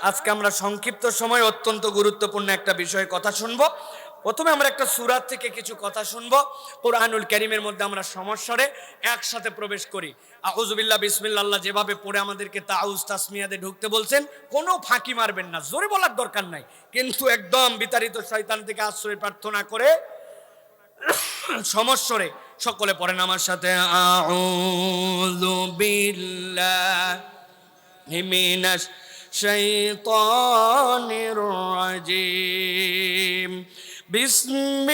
আজকে আমরা সংক্ষিপ্ত সময় অত্যন্ত গুরুত্বপূর্ণ একটা বিষয়ে কথা শুনবো। প্রথমে আমরা একটা সূরা থেকে কিছু কথা শুনবো। কোরআনুল কারীমের মধ্যে আমরা সমস্বরে একসাথে প্রবেশ করি। আউযু বিল্লাহ বিসমিল্লাহ, আল্লাহ যেভাবে পড়ে আমাদেরকে তাউজ তাসমিয়াতে ঢুকতে বলছেন, কোনো ফাঁকি মারবেন না, জোরে বলার দরকার নাই, কিন্তু একদম বিতাড়িত শয়তান থেকে আশ্রয় প্রার্থনা করে সমস্বরে সকলে পড়েন আমার সাথে, আউযু বিল্লাহি মিনাশ শাইতানির রাজিম, বিসমিল্লাহির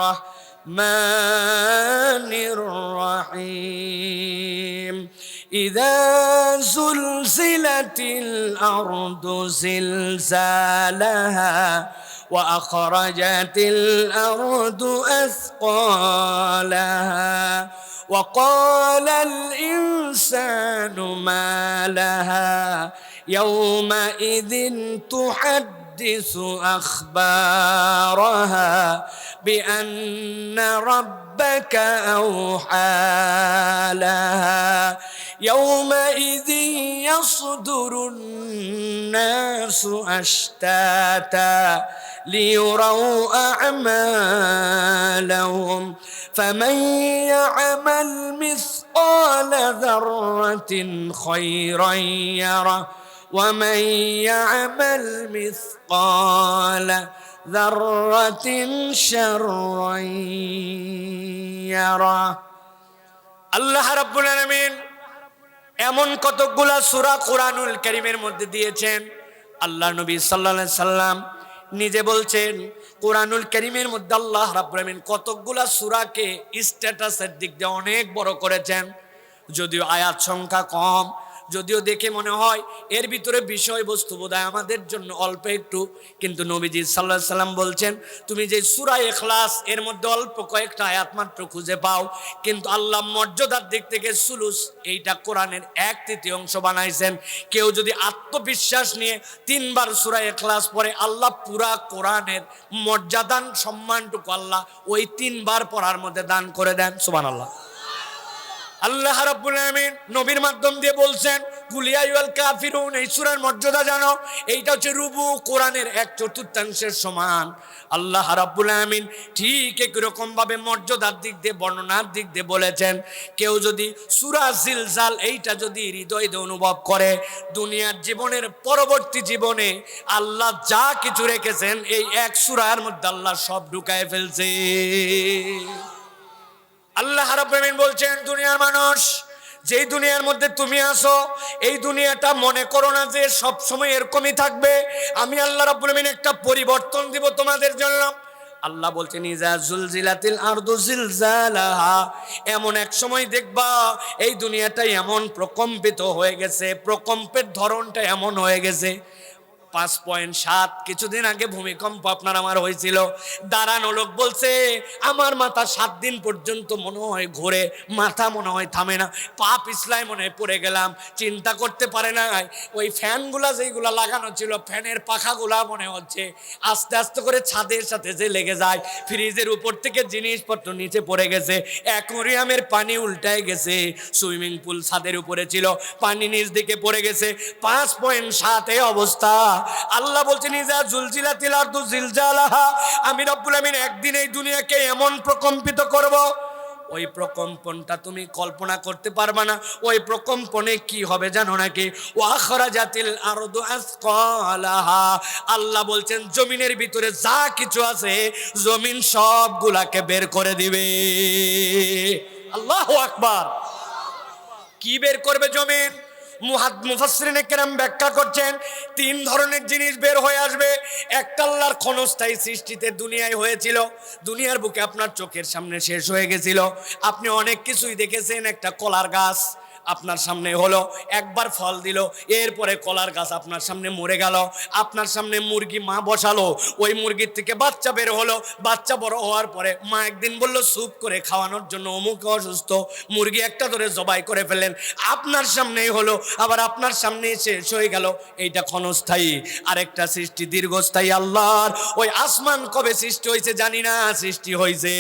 রাহমানির রাহিম, ইযা যুলজিলাতিল আরদু জিলজালাহা وأخرجت الأرض أثقالها وقال الإنسان ما لها يومئذ تحدث أخبارها بأن ربك أوحى لها يومئذ يصدر الناس أشتاتا ليروا أعمالهم فمن يعمل مثقال ذرة خيرا يره ومن يعمل مثقال ذرة شرا يره। আল্লাহ রাব্বুল আলামিন এমন কতগুলা সূরা কোরআনুল কারীমের মধ্যে দিয়েছেন। আল্লাহ নবী সাল্লাল্লাহু আলাইহি সাল্লাম নিজে বলছেন, কোরআনুল কারীমের মধ্যে আল্লাহ রাব্বুল আলামিন কতগুলা সূরাকে স্ট্যাটাসের দিক দিয়ে অনেক বড় করেছেন। যদিও আয়াত সংখ্যা কম, যদিও দেখে মনে হয় এর ভিতরে বিষয়বস্তু বোধহয় আমাদের জন্য অল্প একটু, কিন্তু নবীজি সাল্লাল্লাহু আলাইহি সাল্লাম বলছেন, তুমি যে সূরা ইখলাস এর মধ্যে অল্প কয়েকটা আয়াত মাত্র খুঁজে পাও, কিন্তু আল্লাহ মর্যাদার দিক থেকে সুলুস, এইটা কোরআনের 1/3 বানাইছেন। কেউ যদি আত্মবিশ্বাস নিয়ে 3 বার সূরা ইখলাস পড়ে, আল্লাহ পুরা কোরআনের মর্যাদান সম্মানটুকু আল্লাহ ওই 3 বার পড়ার মধ্যে দান করে দেন। সুবহানাল্লাহ। আল্লাহ রাব্বুল আলামিন নবীর মাধ্যম দিয়ে বলছেন, কুল ইয়া আইয়ুহাল কাফিরুন, এই সূরার মর্যাদা জানো, এইটা হচ্ছে রুবু কোরআনের 1/4 সমান। আল্লাহ রাব্বুল আলামিন ঠিক একই রকম ভাবে মর্যাদার দিক দিয়ে, বর্ণনার দিক দিয়ে বলেছেন, কেউ যদি সূরা জিলজাল এইটা যদি হৃদয় দিয়ে অনুভব করে, দুনিয়ার জীবনের পরবর্তী জীবনে আল্লাহ যা কিছু রেখেছেন এই এক সূরার মধ্যে আল্লাহ সব ঢুকায় ফেলছে। আল্লাহ রাব্বুল আলামিন বলছেন, দুনিয়ার মানুষ, যেই দুনিয়ার মধ্যে তুমি আসো, এই দুনিয়াটা মনে করো না যে সব সময় এরকমই থাকবে। আমি আল্লাহ রাব্বুল আলামিন একটা পরিবর্তন দিব তোমাদের জন্য। আল্লাহ বলছেন, ইজা জুলজিলাতিল আরদু জিলজালাহা, এমন এক সময় দেখবা এই দুনিয়াটা এমন প্রকম্পিত হয়ে গেছে, প্রকম্পের ধরনটা এমন হয়ে গেছে। 5.7 কিছুদিন আগে ভূমিকম্প আপনার আমার হয়েছিল। দাঁড়ানো লোক বলছে, আমার মাথা 7 দিন পর্যন্ত মনে হয় ঘোরে, মাথা মনে হয় থামে না, পা পিছলায় মনে হয় পড়ে গেলাম। চিন্তা করতে পারে না ওই ফ্যানগুলা যেইগুলা লাগানো ছিল, ফ্যানের পাখাগুলা মনে হচ্ছে আস্তে আস্তে করে ছাদের সাথে যে লেগে যায়। ফ্রিজের উপর থেকে জিনিসপত্র নিচে পড়ে গেছে, অ্যাকোয়ারিয়ামের পানি উল্টায় গেছে, সুইমিং পুল ছাদের উপরে ছিল, পানি নিচ দিকে পড়ে গেছে। 5.7 অবস্থা। আল্লাহ বলছেন, ইজা জুলজিলাতিল আরদু জিলজালাহা, আমি রব্বুল আমিন একদিন এই দুনিয়াকে এমন প্রকম্পিত করব, ওই প্রকম্পনটা তুমি কল্পনা করতে পারবা না। ওই প্রকম্পনে কি হবে জানো নাকি? ওয়া খরাজাতিল আরদু আসকালাহা, আল্লাহ বলছেন জমিনের ভিতরে যা কিছু আছে জমিন সবগুলাকে বের করে দিবে। আল্লাহু আকবার। কি বের করবে জমিন? মুফাসসিরিনে কেরাম ব্যাখ্যা করছেন, 3 ধরনের জিনিস বের হয়ে আসবে। একটা আল্লাহর ক্ষণস্থায়ী সৃষ্টিতে দুনিয়ায় হয়েছিল, দুনিয়ার বুকে আপনার চোখের সামনে শেষ হয়ে গেছিল, আপনি অনেক কিছুই দেখেছেন। একটা কলার গাছ আপনার সামনে হলো, একবার ফল দিল, এরপরে কলার গাছ আপনার সামনে মরে গেল। আপনার সামনে মুরগি মা বসালো, ওই মুরগির থেকে বাচ্চা বের হলো, বাচ্চা বড় হওয়ার পরে মা একদিন বলল স্যুপ করে খাওয়ানোর জন্য, অমুক অসুস্থ, মুরগি একটা ধরে জবাই করে ফেলেন, আপনার সামনেই হলো, আবার আপনার সামনে শেষ হয়ে গেল। এইটা ক্ষণস্থায়ী। আরেকটা সৃষ্টি দীর্ঘস্থায়ী আল্লাহর। ওই আসমান কবে সৃষ্টি হয়েছে জানি না, সৃষ্টি হয়েছে।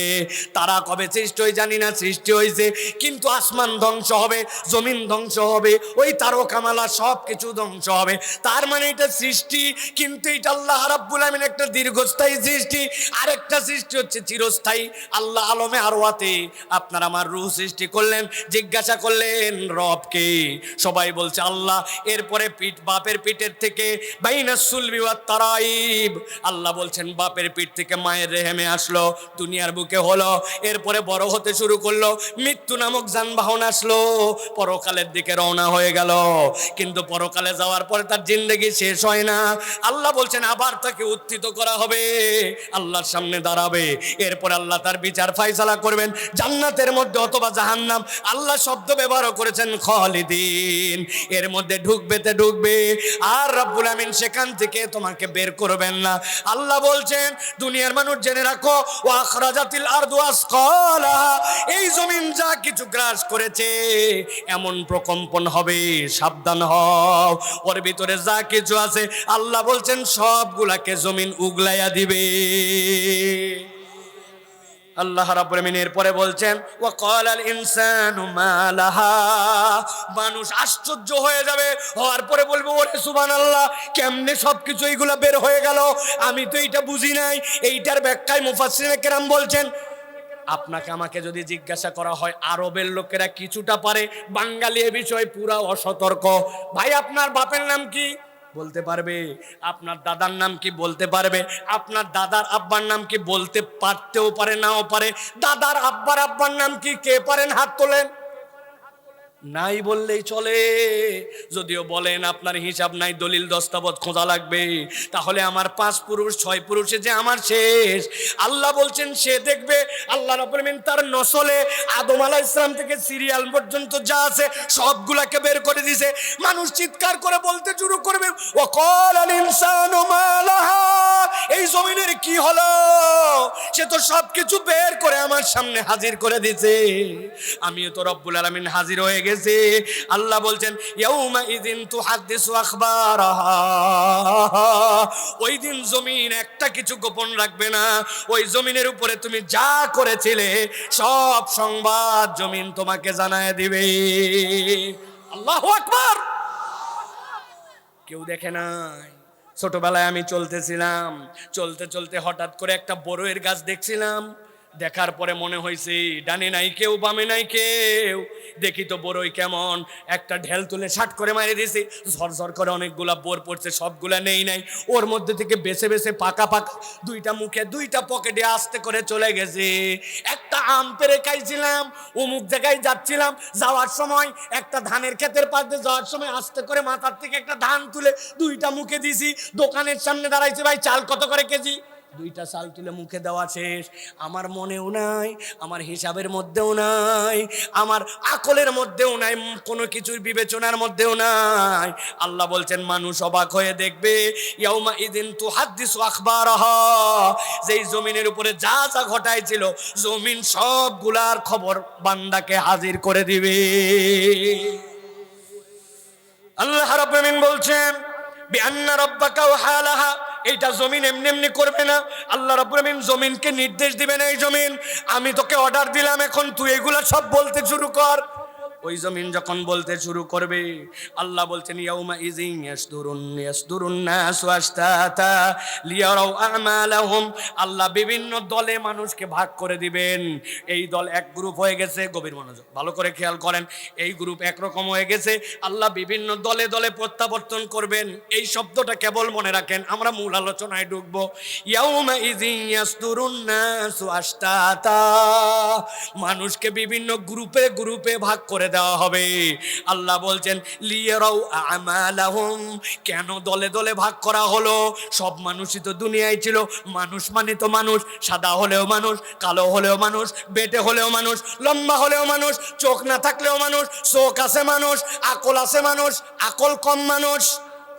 তারা কবে সৃষ্টি হয়ে জানি না, সৃষ্টি হয়েছে। কিন্তু আসমান ধ্বংস হবে, জমিন ধ্বংস হবে, ওই তারকামালা সব কিছু ধ্বংস হবে। তার মানে এটা সৃষ্টি, কিন্তু এটা আল্লাহ রাব্বুল আলামিন একটা দীর্ঘস্থায়ী সৃষ্টি। আরেকটা সৃষ্টি হচ্ছে চিরস্থায়ী। আল্লাহ আলমে আরওয়াতে আপনার আমার রূহ সৃষ্টি করলেন, জিজ্ঞাসা করলেন রবকে, সবাই বলছে আল্লাহ। এরপরে বাপের পিঠের থেকে বাইনা সুলবি ওয়াত তারাইব, আল্লাহ বলছেন বাপের পিঠ থেকে মায়ের রেহেমে আসলো, দুনিয়ার বুকে হলো। এরপরে বড় হতে শুরু করলো, মৃত্যু নামক যানবাহন আসলো, পরকালের দিকে রওনা হয়ে গেল। কিন্তু পরকালে যাওয়ার পরে তার জিন্দেগি শেষ হয় না। আল্লাহ বলছেন আবার তাকে উত্থিত করা হবে, আল্লাহর সামনে দাঁড়াবে। এরপর আল্লাহ তার বিচার ফায়সালা করবেন জান্নাতের মধ্যে অথবা জাহান্নাম। আল্লাহ শব্দ ব্যবহার করেছেন খালিদিন, এর মধ্যে ঢুকবে আর রব্বুল আমিন সেখান থেকে তোমাকে বের করবেন না। আল্লাহ বলছেন দুনিয়ার মানুষ জেনে রাখো, ওয়া আখরাজাতিল আরদু আসকালাহা, এই জমিন যা কিছু গ্রাস করেছে এমন প্রকম্পন হবে, সাবধান হও। ওর ভিতরে যা কিছু আছে আল্লাহ বলছেন সবগুলাকে জমিন উগলাইয়া দিবে। আল্লাহ রাব্বুল আমিন এরপরে বলছেন ওয়া ক্বালাল ইনসানু মা লাহা, মানুষ আশ্চর্য হয়ে যাবে, হওয়ার পরে বলবে ওরে সুবহানাল্লাহ, কেমনে সবকিছু এইগুলা বের হয়ে গেল, আমি তো এটা বুঝি নাই। এইটার ব্যাখ্যায় মুফাসসিরিনে কেরাম বলছেন, আপনাকে আমাকে যদি জিজ্ঞাসা করা হয় আরবের লোকেরা কিছুটা পারে, বাঙালি এ বিষয়ে পুরা অসতর্ক। ভাই আপনার বাপের নাম কি বলতে পারবে, আপনার দাদার নাম কি বলতে পারবে, আপনার দাদার আব্বার নাম কি বলতে পারতেও পারে নাও পারে। দাদার আব্বার নাম কি কে পারেন হাত তোলেন? নাই বললেই চলে। যদিও বলেন আপনার হিসাব নাই, দলিল দস্তাবেজ খোঁজা লাগবে, তাহলে আমার 5 পুরুষ 6 পুরুষে যে আমার শেষ। আল্লাহ বলছেন সে দেখবে, আল্লাহ রাব্বুল আমিন তার নসলে আদম আলাইহিস সালাম থেকে সিরিয়াল পর্যন্ত যা আছে সবগুলাকে বের করে দিয়েছে। মানুষ চিৎকার করে বলতে শুরু করবে ওয়া ক্বালাল ইনসানু মা লাহা, এই জমিনের কি হলো, সে তো সবকিছু বের করে আমার সামনে হাজির করে দিয়েছে, আমিও তো রব্বুল আলামিন হাজির হয়ে গেছি। আল্লাহ বলছেন ইয়াউমা ইযিন তুহাদ্দিসু আখবারাহা, ওই দিন জমিন একটা কিছু গোপন রাখবে না। ওই জমিনের উপরে তুমি যা করেছিলে সব সংবাদ জমিন তোমাকে জানায় দিবে। আল্লাহু আকবার। কেউ দেখে নাই। ছোটবেলায় আমি চলতেছিলাম, চলতে চলতে হঠাৎ করে একটা বড়ইয়ের গাছ দেখছিলাম। দেখার পরে মনে হয়েছে ডানে নাই কেউ, বামে নাই কেউ, দেখি তো বড়ই কেমন, একটা ঢেল তুলে শাট করে মারি দিয়েছি, ঝরঝর করে অনেকগুলা বোর পড়ছে, সবগুলা নেই। ওর মধ্যে থেকে বেছে বেছে পাকা পাকা দুইটা মুখে দুইটা পকেটে আস্তে করে চলে গেছে। একটা আম পেড়ে খাইছিলাম, অমুক জায়গায় যাচ্ছিলাম, যাওয়ার সময় একটা ধানের ক্ষেতের পাশ দিয়ে যাওয়ার সময় আস্তে করে মাথার থেকে একটা ধান তুলে দুইটা মুখে দিছি। দোকানের সামনে দাঁড়াইছি, ভাই চাল কত করে কেজি? দুইটা চাল তুলে মুখে দেওয়া শেষ। আমার মনেও নাই, আমার হিসাবের মধ্যেও নাই, আমার আকলের মধ্যেও নাই, কোনো কিছুর বিবেচনার মধ্যেও নাই। আল্লাহ বলছেন মানুষ অবাক হয়ে দেখবে ইয়াউমা ইযিন তুহাদ্দিসু আখবারাহা, যেই জমিনের উপরে যা যা ঘটাইছিল জমিন সবগুলার খবর বান্দাকে হাজির করে দিবে। আল্লাহ রাব্বুল আমিন বলছেন বিআন্না রাব্বাকা ওয়াহালাহা, এইটা জমিন এমনি এমনি করবে না। আল্লাহ রাব্বুল আমিন জমিনকে নির্দেশ দিবেন, এই জমিন আমি তোকে অর্ডার দিলাম, এখন তুই এগুলা সব বলতে শুরু কর। ওই জমিন যখন বলতে শুরু করবে আল্লাহ বলছেন ইয়াউমা ইযিন ইয়াসদুরুন নাসু আশতাতা লিয়ারাউ আমালাহুম, আল্লাহ বিভিন্ন দলে মানুষকে ভাগ করে দিবেন। এই দল এক গ্রুপ হয়ে গেছে, গভীর মনোযোগ ভালো করে খেয়াল করেন, এই গ্রুপ একরকম হয়ে গেছে, আল্লাহ বিভিন্ন দলে দলে প্রত্যাবর্তন করবেন। এই শব্দটা কেবল মনে রাখেন, আমরা মূল আলোচনায় ঢুকবো। ইয়াউমা ইযিন ইয়াসদুরুন নাসু আশতাতা, মানুষকে বিভিন্ন গ্রুপে গ্রুপে ভাগ করে দেওয়া হবে। আল্লাহ বলছেন লিয়ারাউ আমালাহুম, কেন দলে দলে ভাগ করা হলো? সব মানুষই তো দুনিয়ায় ছিল, মানুষ মানে তো মানুষ, সাদা হলেও মানুষ, কালো হলেও মানুষ, বেটে হলেও মানুষ, লম্বা হলেও মানুষ, চোখ না থাকলেও মানুষ, চোখ আছে মানুষ, আকল আছে মানুষ, আকল কম মানুষ,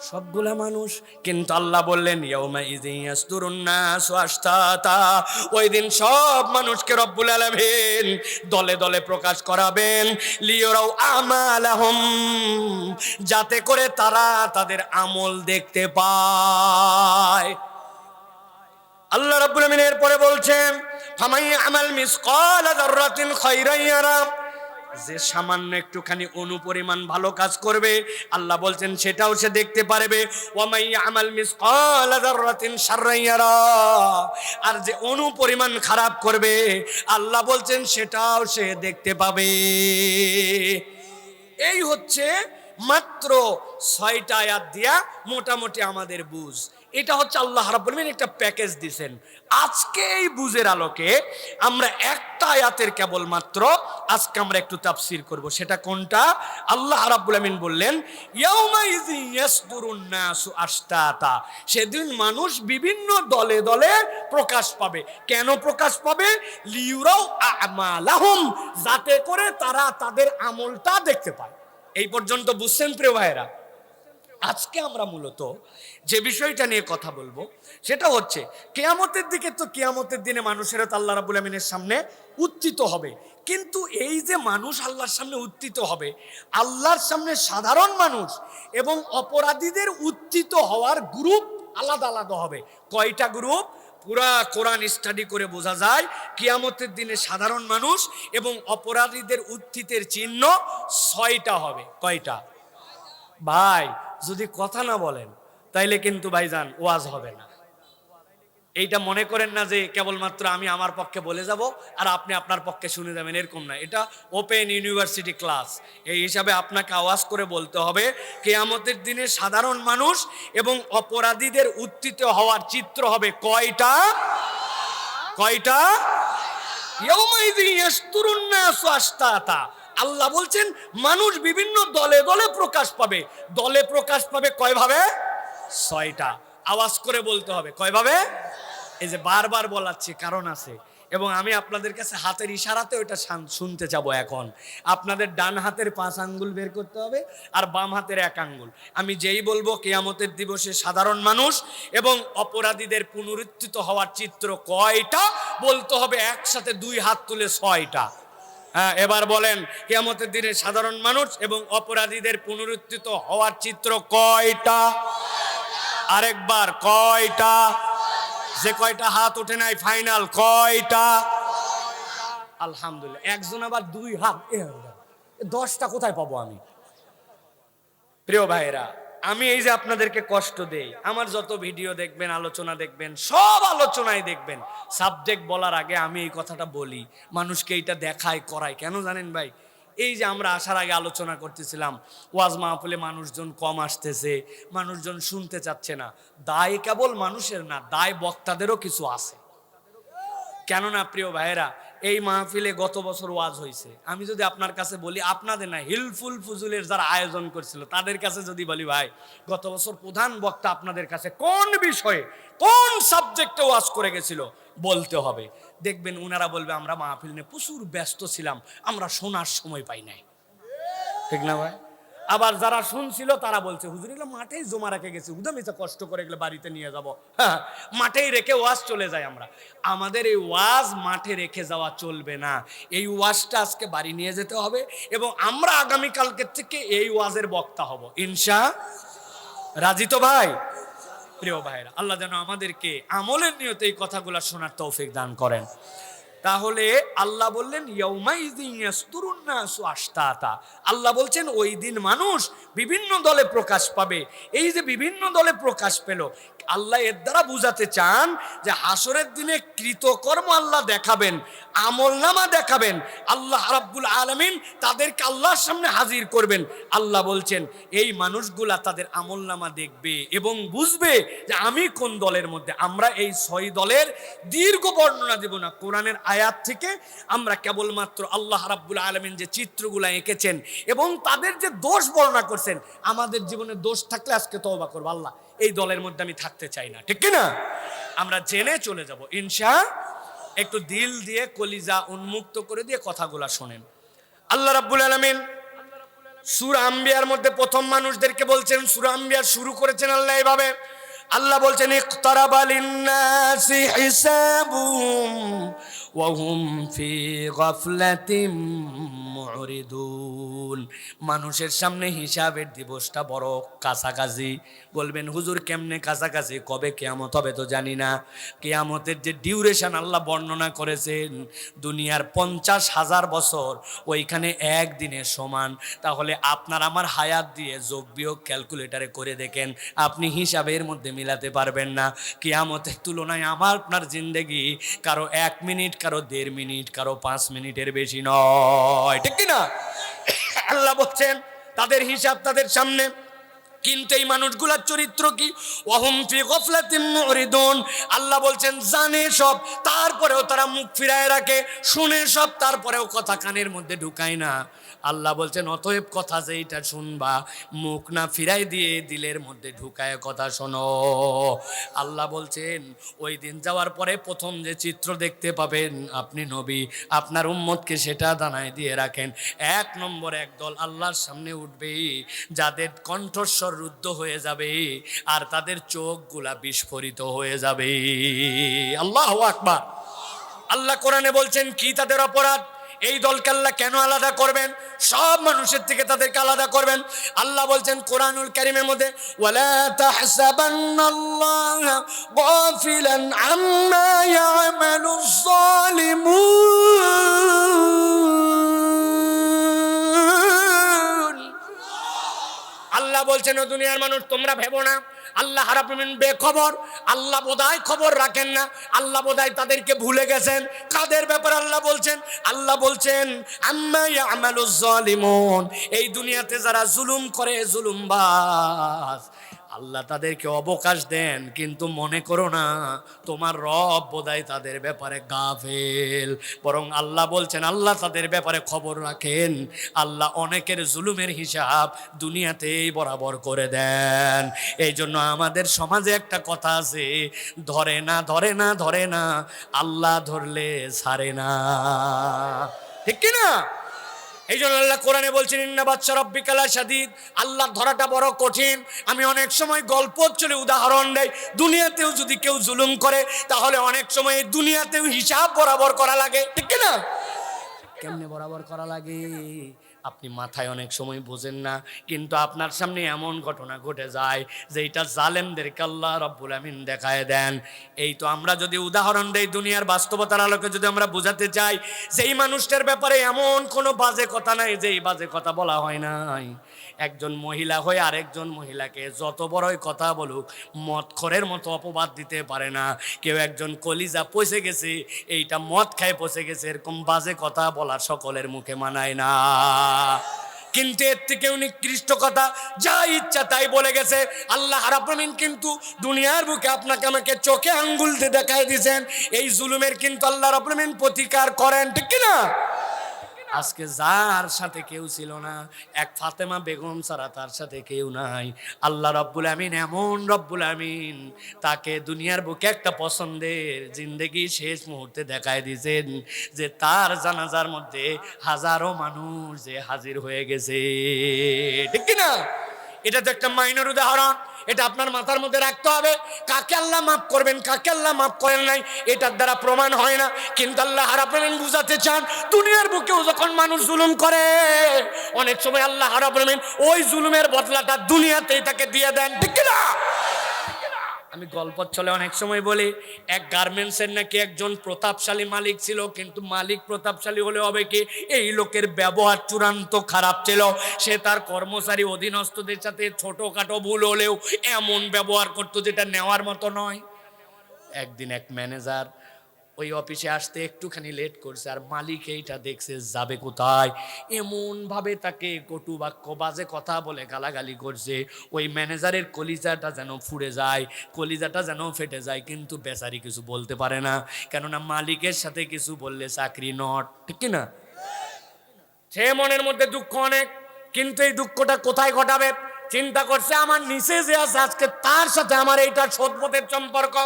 সবগুলা মানুষ। কিন্তু আল্লাহ বললেন ইয়াউমা ইযিন ইয়াসদুরুন নাসু আশতাতা, ওই দিন সব মানুষকে রব্বুল আলামিন দলে দলে প্রকাশ করাবেন। লিয়ারাউ আমালাহুম, যাতে করে তারা তাদের আমল দেখতে পায়। আল্লাহ রাব্বুল আমিন এরপরে বলছেন ফামাই আমাল মিসকালা যাররাতিন খায়রান ইয়ারা, যে সামান্য একটুখানি অনুপরিমাণ ভালো কাজ করবে আল্লাহ বলছেন সেটাও সে দেখতে পারবে। ওয়া মাই ইয়ামাল মিসকালা যাররাতিন শাররান ইয়ারা, আর যে অনুপরিমাণ খারাপ করবে আল্লাহ বলছেন সেটাও সে দেখতে পাবে। এই হচ্ছে মাত্র 6টা আয়াত দিয়া মোটামুটি আমাদের বুঝ। এটা হচ্ছে আল্লাহ রাব্বুল আলামিন একটা প্যাকেজ দিয়েছেন। আজকে এই বুঝের আলোকে আমরা একটা আয়াতের কেবলমাত্র আজকে আমরা একটু তাফসীর করব। সেটা কোনটা? আল্লাহ রাব্বুল আলামিন বললেন ইয়াউমাইযি ইয়াসদুরুন নাসু আশতাতা, সেদিন মানুষ বিভিন্ন দলে দলে প্রকাশ পাবে। কেন প্রকাশ পাবে? লিউরাউ আমালাহুম, যাতে করে তারা তাদের আমলটা দেখতে পায়। এই পর্যন্ত বুঝছেন প্রিয় ভাইরা? আজকে আমরা মূলত যে বিষয়টা নিয়ে কথা বলবো সেটা হচ্ছে কিয়ামতের দিকে। তো কিয়ামতের দিনে মানুষেরা তো আল্লাহ রাব্বুল আমিনের সামনে উত্থিত হবে, কিন্তু এই যে মানুষ আল্লাহর সামনে উত্থিত হবে, আল্লাহর সামনে সাধারণ মানুষ এবং অপরাধীদের উত্থিত হওয়ার গ্রুপ আলাদা আলাদা হবে। কয়টা গ্রুপ? পুরা কোরআন স্টাডি করে বোঝা যায় কিয়ামতের দিনে সাধারণ মানুষ এবং অপরাধীদের উত্থিতের চিহ্ন 6টা হবে। কয়টা? ভাই যদি কথা না বলেন তাইলে কিন্তু ভাইজান ওয়াজ হবে না। এইটা মনে করেন না যে কেবলমাত্র আমি আমার পক্ষে বলে যাব আর আপনি আপনার পক্ষে শুনে যাবেন, এরকম না। এটা ওপেন ইউনিভার্সিটি ক্লাস। এই হিসাবে আপনাকে আওয়াজ করে বলতে হবে কিয়ামতের দিনে সাধারণ মানুষ এবং অপরাধীদের উত্থিত হওয়ার চিত্র হবে কয়টা? কয়টা? ইয়াউমাইযি ইয়াসদুরুন নাসু আশতাতা, আল্লাহ বলছেন মানুষ বিভিন্ন দলে দলে প্রকাশ পাবে। দলে প্রকাশ পাবে কয়ভাবে? 6টা। আওয়াজ করে বলতে হবে কয়ভাবে? এই যে বারবার বলাচ্ছি কারণ আছে, এবং আমি আপনাদের কাছে হাতের ইশারাতে ওটা শুনতে চাবো। এখন আপনাদের ডান হাতের 5 আঙ্গুল বের করতে হবে আর বাম হাতের 1 আঙ্গুল। আমি যেই বলবো কিয়ামতের দিবসে সাধারণ মানুষ এবং অপরাধীদের পুনরুত্থিত হওয়ার চিত্র কয়টা বলতে হবে একসাথে 2 হাত তুলে 6টা। হ্যাঁ, এবার বলেন কিয়ামতের দিনে সাধারণ মানুষ এবং অপরাধীদের পুনরুত্থিত হওয়ার চিত্র কয়টা? আরেকবার কয়টা? যে কয়টা হাত ওঠে নাই ফাইনাল কয়টা? আলহামদুলিল্লাহ। একজন আবার 2 হাত, 10টা কোথায় পাবো আমি? প্রিয় ভাইরা, আমি এই যে আপনাদেরকে কষ্ট দেই, আমার যত ভিডিও দেখবেন, আলোচনা দেখবেন, সব আলোচনায় দেখবেন সাবজেক্ট বলার আগে আমি এই কথাটা বলি, মানুষকে এইটা দেখায় করাই। কেন জানেন ভাই? এই যে আমরা আসার আগে আলোচনা করতেছিলাম ওয়াজ মাহফিলে মানুষজন কম আসতেছে, মানুষজন শুনতে চাচ্ছে না। দায় কেবল মানুষের না, দায় বক্তাদেরও কিছু আছে। কেননা প্রিয় ভাইয়েরা, এই মাহফিলে গত বছর ওয়াজ হয়েছে। আমি যদি আপনার কাছে বলি, আপনাদের না, হিলফুল ফুজুলের যারা আয়োজন করছিল তাদের কাছে যদি বলি ভাই গত বছর প্রধান বক্তা আপনাদের কাছে কোন বিষয়ে কোন সাবজেক্টে ওয়াজ করে গেছিল বলতে হবে। দেখবেন উনারা বলবে আমরা মাহফিল নিয়ে প্রচুর ব্যস্ত ছিলাম, আমরা শোনার সময় পাই নাই। ঠিক না ভাই? আবার যারা শুনছিল তারা বলছে হুজুর এগুলো মাঠেই জমা রেখে গেছি, হুদামিতে কষ্ট করে এগুলো বাড়িতে নিয়ে যাব। হ্যাঁ, মাঠেই রেখে ওয়াজ চলে যায়। আমরা আমাদের এই ওয়াজ মাঠে রেখে যাওয়া চলবে না। এই ওয়াজটা আজকে বাড়ি নিয়ে যেতে হবে এবং আমরা আগামীকালকের থেকে এই ওয়াজের বক্তা হব ইনশাআল্লাহ। রাজি তো ভাই? প্রিয় ভাইরা, আল্লাহ যেন আমাদেরকে আমলের নিয়তে এই কথাগুলো শোনার তৌফিক দান করেন। তাহলে আল্লাহ বললেন ইয়াউমাইযি ইয়াসদুরুন নাসু আশতাতা, আল্লাহ বলছেন ওই দিন মানুষ বিভিন্ন দলে প্রকাশ পাবে। এই যে বিভিন্ন দলে প্রকাশ পেল, আল্লাহ এর দ্বারা বুঝাতে চান যে হাসরের দিনে কৃতকর্ম আল্লাহ দেখাবেন, আমলনামা দেখাবেন। আল্লাহ রাব্বুল আলামিন তাদেরকে আল্লাহর সামনে হাজির করবেন। আল্লাহ বলছেন এই মানুষগুলা তাদের আমলনামা দেখবে এবং বুঝবে যে আমি কোন দলের মধ্যে। আমরা এই 6 দলের দীর্ঘ বর্ণনা দেব না, কোরআনের আয়াত থেকে আমরা কেবলমাত্র আল্লাহ রাব্বুল আলামিন যে চিত্রগুলা এঁকেছেন এবং তাদের যে দোষ বর্ণনা করছেন, আমাদের জীবনে দোষ থাকলে আজকে তওবা করব, আল্লাহ এই দলের মধ্যে আমি থাকতে চাই না, ঠিক কি না? আমরা জেনে চলে যাব ইনশাআল্লাহ। একটু দিল দিয়ে কলিজা উন্মুক্ত করে দিয়ে কথাগুলা শোনেন। আল্লাহ রাব্বুল আলামিন সূরা আম্বিয়ার মধ্যে প্রথম মানুষদেরকে বলছেন, সূরা আম্বিয়া শুরু করেছেন আল্লাহ এভাবে। আল্লাহ বলছেন ইকতারাবা লিন্নাসি হিসাবুহুম ওয়াহুম ফি গাফলাতিম মুরিদুন। মানুষের সামনে হিসাবের দিবসটা বড় কাছাকাছি। বলবেন হুজুর কেমনে কাছাকাছি, কবে কিয়ামত হবে তো জানি না। কিয়ামতের যে ডিউরেশন আল্লাহ বর্ণনা করেছেন, দুনিয়ার 50,000 বছর ওইখানে একদিনের সমান। তাহলে আপনার আমার হায়াত দিয়ে যোগ বিয়োগ ক্যালকুলেটারে করে দেখেন, আপনি হিসাবের মধ্যে মিলাতে পারবেন না। কিয়ামতের তুলনায় আমার আপনার জিন্দেগি কারো 1 মিনিট, কারো 1.5 মিনিট, কারো 5 মিনিটের বেশি নয়, ঠিক কিনা? আল্লাহ বলছেন তাদের হিসাব তাদের সামনে। কিন্তু এই মানুষগুলার চরিত্র কি? ওয়াহুম ফি গাফলাতিন মুরিদুন। আল্লাহ বলছেন জানে সব, তারপরেও তারা মুখ ফিরায় রাখে, শুনে সব, তারপরেও কথা কানের মধ্যে ঢুকায় না। আল্লাহ বলছেন অতএব কথা যেইটা শুনবা, মুখ না ফিরাই দিয়ে দিলের মধ্যে ঢুকায় কথা শোনো। আল্লাহ বলছেন ওই দিন যাওয়ার পরে প্রথম যে চিত্র দেখতে পাবেন আপনি নবী, আপনার উম্মতকে সেটা জানাই দিয়ে রাখেন। 1 নম্বর একদল আল্লাহর সামনে উঠবে যাদের কণ্ঠস্বর রুদ্ধ হয়ে যাবে আর তাদের চোখগুলা বিস্ফোরিত হয়ে যাবে। আল্লাহু আকবার। আল্লাহ কোরআনে বলছেন কি তাদের অপরাধ, এই দলকে আল্লাহ কেন আলাদা করবেন, সব মানুষের থেকে তাদেরকে আলাদা করবেন। আল্লাহ বলছেন কোরআনুল কারীমের মধ্যে, ওয়ালা তাহসাবান্নাল্লাহা গাফিলান আম্মা ইয়ামালুজ জালিমুন। আল্লাহ বলছেন ও দুনিয়ার মানুষ তোমরা ভেবো না আল্লাহ রাব্বুল আলামিন বেখবর, আল্লাহ বোধহয় খবর রাখেন না, আল্লাহ বোধহয় তাদেরকে ভুলে গেছেন। কাদের ব্যাপারে আল্লাহ বলছেন? আল্লাহ বলছেন আম্মা ইয়ামালুজ জালিমুন, এই দুনিয়াতে যারা জুলুম করে, জুলুমবাজ, আল্লাহ তাদেরকে অবকাশ দেন, কিন্তু মনে করো না তোমার রব বোধহয় তাদের ব্যাপারে গাফেল। বরং আল্লাহ বলছেন আল্লাহ তাদের ব্যাপারে খবর রাখেন, আল্লাহ অনেকের জুলুমের হিসাব দুনিয়াতেই বরাবর করে দেন। এই জন্য আমাদের সমাজে একটা কথা আছে, ধরে না ধরে না ধরে না, আল্লাহ ধরলে ছাড়ে না, ঠিক কিনা? এই জন্য আল্লাহ কোরআনে বলছেন ইন্না বাদশা রাব্বিকা লাশাদীদ, আল্লাহ ধরাটা বড় কঠিন। আমি অনেক সময় গল্প চলে উদাহরণ দেই, দুনিয়াতেও যদি কেউ জুলুম করে তাহলে অনেক সময় দুনিয়াতেও হিসাব বরাবর করা লাগে, ঠিক না? কেমনে বরাবর করা লাগে আপনি মাথায় অনেক সময় বোঝেন না, কিন্তু আপনার সামনে এমন ঘটনা ঘটে যায় যেটা জালেমদেরকে আল্লাহ রাব্বুল আমিন দেখায় দেন। এই তো আমরা যদি উদাহরণ দেই দুনিয়ার বাস্তবতার আলোকে, যদি আমরা বোঝাতে চাই সেই মানুষটার ব্যাপারে এমন কোনো বাজে কথা নাই যেই বাজে কথা বলা হয় নাই। একজন মহিলা হয়ে আরেকজন মহিলাকে যত বড়ই কথা বলুক মদখোরের মতো অপবাদ দিতে পারে না। কেউ একজন কলিজা পচে গেছে, এইটা মদ খায় পচে গেছে, এরকম বাজে কথা বলা সকলের মুখে মানায় না। কিন্তু এর থেকেও নিকৃষ্ট কথা যা ইচ্ছা তাই বলে গেছে আল্লাহ রাব্বুল আমিন। কিন্তু দুনিয়ার বুকে আপনাকে আমাকে চোখে আঙ্গুল দিয়ে দেখায় দিয়েছেন, এই জুলুমের কিন্তু আল্লাহ রাব্বুল আমিন প্রতিকার করেন, ঠিক কিনা? আজকে যার সাথে কেউ ছিল না, এক ফাতেমা বেগম ছাড়া তার সাথে কেউ নাই। আল্লাহ রাব্বুল আমিন এমন রাব্বুল আমিন তাকে দুনিয়ার বুকে একটা পছন্দের জিন্দেগি শেষ মুহূর্তে দেখায় দিয়েছেন যে তার জানাজার মধ্যে হাজারো মানুষ যে হাজির হয়ে গেছে, ঠিক কি না? এটা তো একটা মাইনর উদাহরণ, এটা আপনার মাথার মধ্যে রাখতে হবে। কাকে আল্লাহ মাফ করবেন, কাকে আল্লাহ মাফ করেন নাই, এটার দ্বারা প্রমাণ হয় না। কিন্তু আল্লাহ রাব্বুল আমিন বুঝাতে চান দুনিয়ার বুকেও যখন মানুষ জুলুম করে অনেক সময় আল্লাহ রাব্বুল আমিন ওই জুলুমের বদলাটা দুনিয়াতেই তাকে দিয়ে দেন, ঠিক না? আমি গল্প চলে অনেক সময় বলি, এক গার্মেন্টসের নাকি একজন প্রতাপশালী মালিক ছিল, কিন্তু মালিক প্রতাপশালী হলে হবে কি, এই লোকের ব্যবহার চূড়ান্ত খারাপ ছিল। সে তার কর্মচারী অধীনস্থদের সাথে ছোটখাটো ভুল হলেও এমন ব্যবহার করতো যেটা নেওয়ার মতো নয়। একদিন এক ম্যানেজার ওই অফিসে আসতে একটুখানি লেট করছে, আর মালিক এইটা দেখছে যাবে কোথায়, এমন ভাবে তাকে কটু বাক্য বাজে কথা বলে গালাগালি করছে। ওই ম্যানেজারের কলিজাটা যেন ফুড়ে যায়, কলিজাটা যেন ফেটে যায়, কিন্তু বেচারি কিছু বলতে পারে না, কেননা মালিকের সাথে কিছু বললে চাকরি নট, ঠিক কিনা? সে মনের মধ্যে দুঃখ অনেক, কিন্তু এই দুঃখটা কোথায় ঘটাবে চিন্তা করছে, আমার নিচে যে আছে আজকে তার সাথে আমার এইটা সৎপথের সম্পর্ক।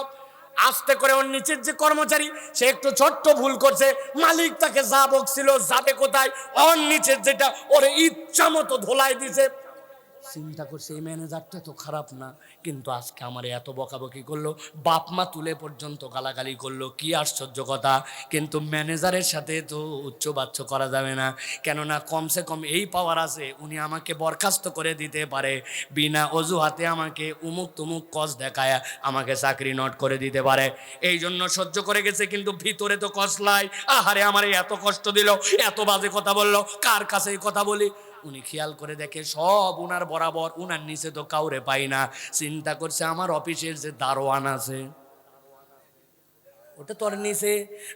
আস্তে করে ওর নিচের যে কর্মচারী সে একটু ছোট্ট ভুল করছে, মালিক তাকে যা বকছিল যাবে কোথায়, ওর নিচের যেটা ওর ইচ্ছা মতো ধোলাই দিছে। চিন্তা করছে এই ম্যানেজারটা তো খারাপ না, কিন্তু আজকে আমার এত বকাবকি করলো, বাপ মা তুলে পর্যন্ত গালাগালি করলো, কি আশ্চর্য কথা। কিন্তু ম্যানেজারের সাথে তো উচ্চবাচ্য করা যাবে না, কেননা কমসে কম এই পাওয়ার আছে, উনি আমাকে বরখাস্ত করে দিতে পারে, বিনা অজুহাতে আমাকে উমুক তুমুক কস দেখায় আমাকে চাকরি নট করে দিতে পারে। এই জন্য সহ্য করে গেছে, কিন্তু ভিতরে তো কসলাই, আহারে আমার এত কষ্ট দিল, এত বাজে কথা বললো, কার কাছে এই কথা বলি। উনি খেয়াল করে দেখে সব উনার বরাবর, উনার নিচে তো কাউরে পাই না। চিন্তা করছে আমার অফিসের যে দারোয়ান আছে ওটা তোর নিচে,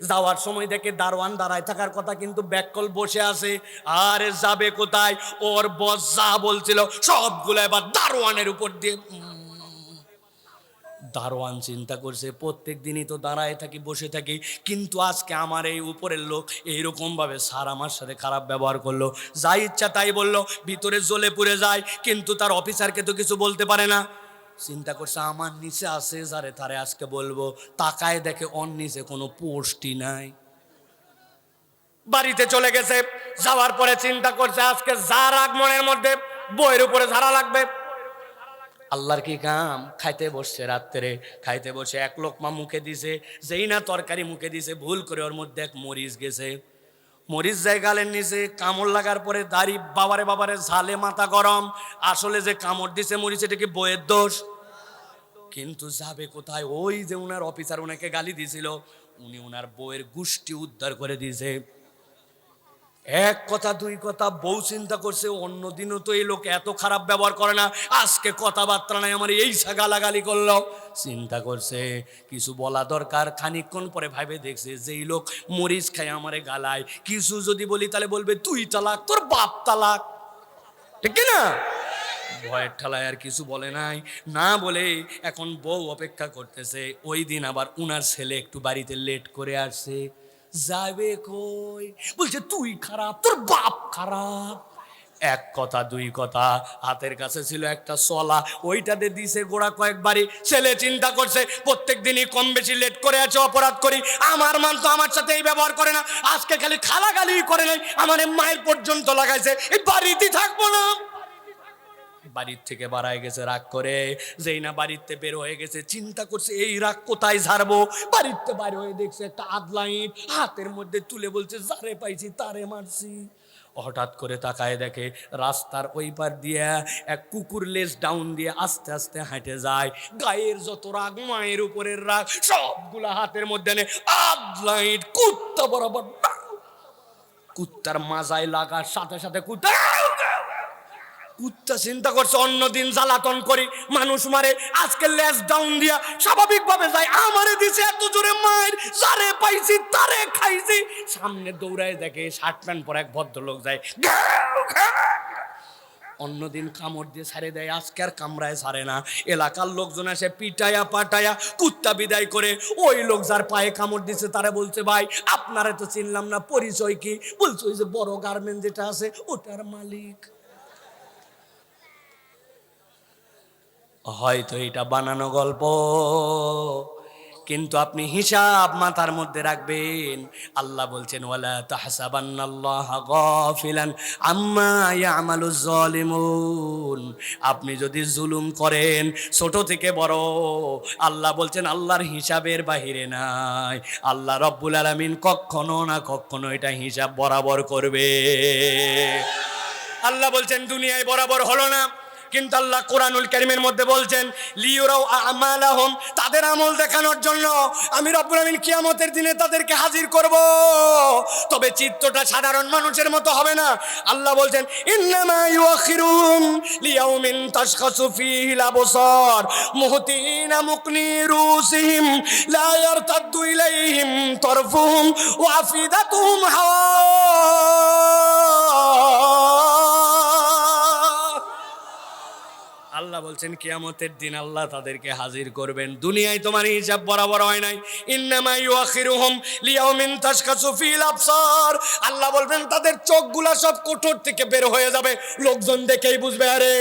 যাওয়ার সময় দেখে দারোয়ান দাঁড়ায় থাকার কথা, কিন্তু ব্যাককল বসে আছে। আর যাবে কোথায়, ওর বস যা বলছিল সবগুলো এবার দারোয়ানের উপর দিয়ে। দারোয়ান চিন্তা করছে প্রত্যেক দিনই তো দাঁড়ায় থাকি, বসে থাকি, কিন্তু আজকে আমার এই উপরের লোক এইরকম ভাবে স্যার আমার সাথে খারাপ ব্যবহার করলো, যা ইচ্ছা তাই বললো, ভিতরে জ্বলে পুড়ে যায়, কিন্তু তার অফিসারকে তো কিছু বলতে পারে না। চিন্তা করছে আমার নিচে আছে যারে তারে আজকে বলবো। তাকায় দেখে ওর নিচে কোনো পোস্টই নাই। বাড়িতে চলে গেছে, যাওয়ার পরে চিন্তা করছে আজকে যা রাগ মনের মধ্যে, বইয়ের উপরে ঝাড়া লাগবে। আল্লাহর কি কাম, খাইতে বসছে রাত্রে, খাইতে বসে এক লোকমা মুখে দিছে, যেই না তরকারি মুখে দিছে ভুল করে ওর মধ্যে এক মরিচ গেছে। মরিচ যায় গালের নিচে, কামড় লাগার পরে দাড়ি বাবারে বাবারে ঝালে মাথা গরম। আসলে যে কামড় দিছে মরিচ, এটা কি বইয়ের দোষ? কিন্তু যাবে কোথায়, ওই যে উনার অফিসার উনাকে গালি দিছিল, উনি উনার বউয়ের গুষ্টি উদ্ধার করে দিয়েছে। এক কথা দুই কথা, বউ চিন্তা করছে অন্যদিনও তো এই লোক এত খারাপ ব্যবহার করে না, আজকে কথাবার্তা নাই আমার এই গালাগালি করলো। চিন্তা করছে কিছু বলা দরকার, খানিকক্ষণ পরে ভাবে দেখছে যে এই লোক মরিচ খায় আমারে গালায়, কিছু যদি বলি তাহলে বলবে তুই তালাক, তোর বাপ তালাক, ঠিক না? ভয়ের ঠালায় আর কিছু বলে নাই, না বলে এখন বউ অপেক্ষা করতেছে। ওই দিন আবার উনার ছেলে একটু বাড়িতে লেট করে আসছে, যাবে কই, বলছে তুই খারাপ, তোর বাপ খারাপ। এক কথা দুই কথা, হাতের কাছে ছিল একটা সলা, ওইটাতে দিছে গোড়া কয়েকবারই। ছেলে চিন্তা করছে প্রত্যেক দিনই কম বেশি লেট করে আছে, অপরাধ করি, আমার মান তো আমার সাথে এই ব্যবহার করে না, আজকে খালি খালাগালি করে নাই, আমার মায়ের পর্যন্ত লাগাইছে, এই বাড়িতে থাকবো না। বাড়ির থেকে বাড়ায় গেছে রাগ করে, যেই না বাড়িতে বের হয়ে গেছে চিন্তা করছে এই রাগ কোথায় ঝাড়বো। বাড়িতে বাইরে হয়ে দেখছে একটা আদলা ইট হাতের মধ্যে তুলে বলছে যারে পাইছি তারে মারছি। হঠাৎ করে তাকায় দেখে রাস্তার ওই পার দিয়ে এক কুকুর লেজ ডাউন দিয়ে আস্তে আস্তে হাঁটে যায়। গায়ের যত রাগ, মায়ের উপরের রাগ, সবগুলা হাতের মধ্যে নে আদলা ইট কুত্তা বরাবর। কুত্তার মাজায় লাগার সাথে সাথে কুত্তা চিন্তা করছে অন্যদিন জ্বালাতন করি, মানুষ মারে, আজকে লেজ ডাউন দিয়া স্বাভাবিক ভাবে যায়, আমারে দিছে এত জোরে মার, যারে পাইছি তারে খাইছি। সামনে দৌড়ায় দেখে শার্ট প্যান্ট পরে এক ভদ্রলোক যায়, অন্যদিন কামড় দিয়ে ছাড়ে দেয়, আজকে আর কামড়ায় ছাড়ে না। এলাকার লোকজন এসে পিটায়া পাটায়া কুত্তা বিদায় করে, ওই লোক যার পায়ে কামড় দিছে তারা বলছে ভাই আপনারা তো চিনলাম না, পরিচয় কি? বলছে ওই যে বড় গার্মেন্ট যেটা আছে ওটার মালিক। হয়তো এটা বানানো গল্প, কিন্তু আপনি হিসাব মাথার মধ্যে রাখবেন। আল্লাহ বলছেন ওয়ালা তাহসাবান্নাল্লাহা গাফিলান আম্মা ইয়ামালুজ জালিমুন। আপনি যদি জুলুম করেন ছোট থেকে বড়, আল্লাহ বলছেন আল্লাহর হিসাবের বাহিরে নাই। আল্লাহ রব্বুল আলামিন কখনো না কখনো এটা হিসাব বরাবর করবে। আল্লাহ বলছেন দুনিয়ায় বরাবর হলো না, কিন্তু আল্লাহ কোরআনুল কারীমের মধ্যে বলছেন লিয়ুরাউ আমালাহুম, তাদের আমল দেখানোর জন্য আমি রব্বুল আমিন কিয়ামতের দিনে তাদেরকে হাজির করব। তবে চিত্রটা সাধারণ মানুষের মতো হবে না। আল্লাহ বলছেন ইন্নামা ইউআখিরুহুম লিয়াউমিন তাশখাসু ফীহিল আবসার মুহতিনা মুকনি রুসিহিম লা ইয়ারতাদ্দু ইলাইহিম তারফুহুম ওয়া আফিদাতুহুম হাওয়া। আল্লাহ বলছেন কিয়ামতের দিন আল্লাহ তাদেরকে হাজির করবেন। দুনিয়ায় তোমার হিসাব বরাবর হয় নাই। ইন্নামা ইউআখিরুহুম লিয়াউমিন তাশখাসু ফিল আবসার। আল্লাহ বলবেন তাদের চোখগুলা সব কোঠর থেকে বের হয়ে যাবে, লোকজন দেখেই বুঝবে আরে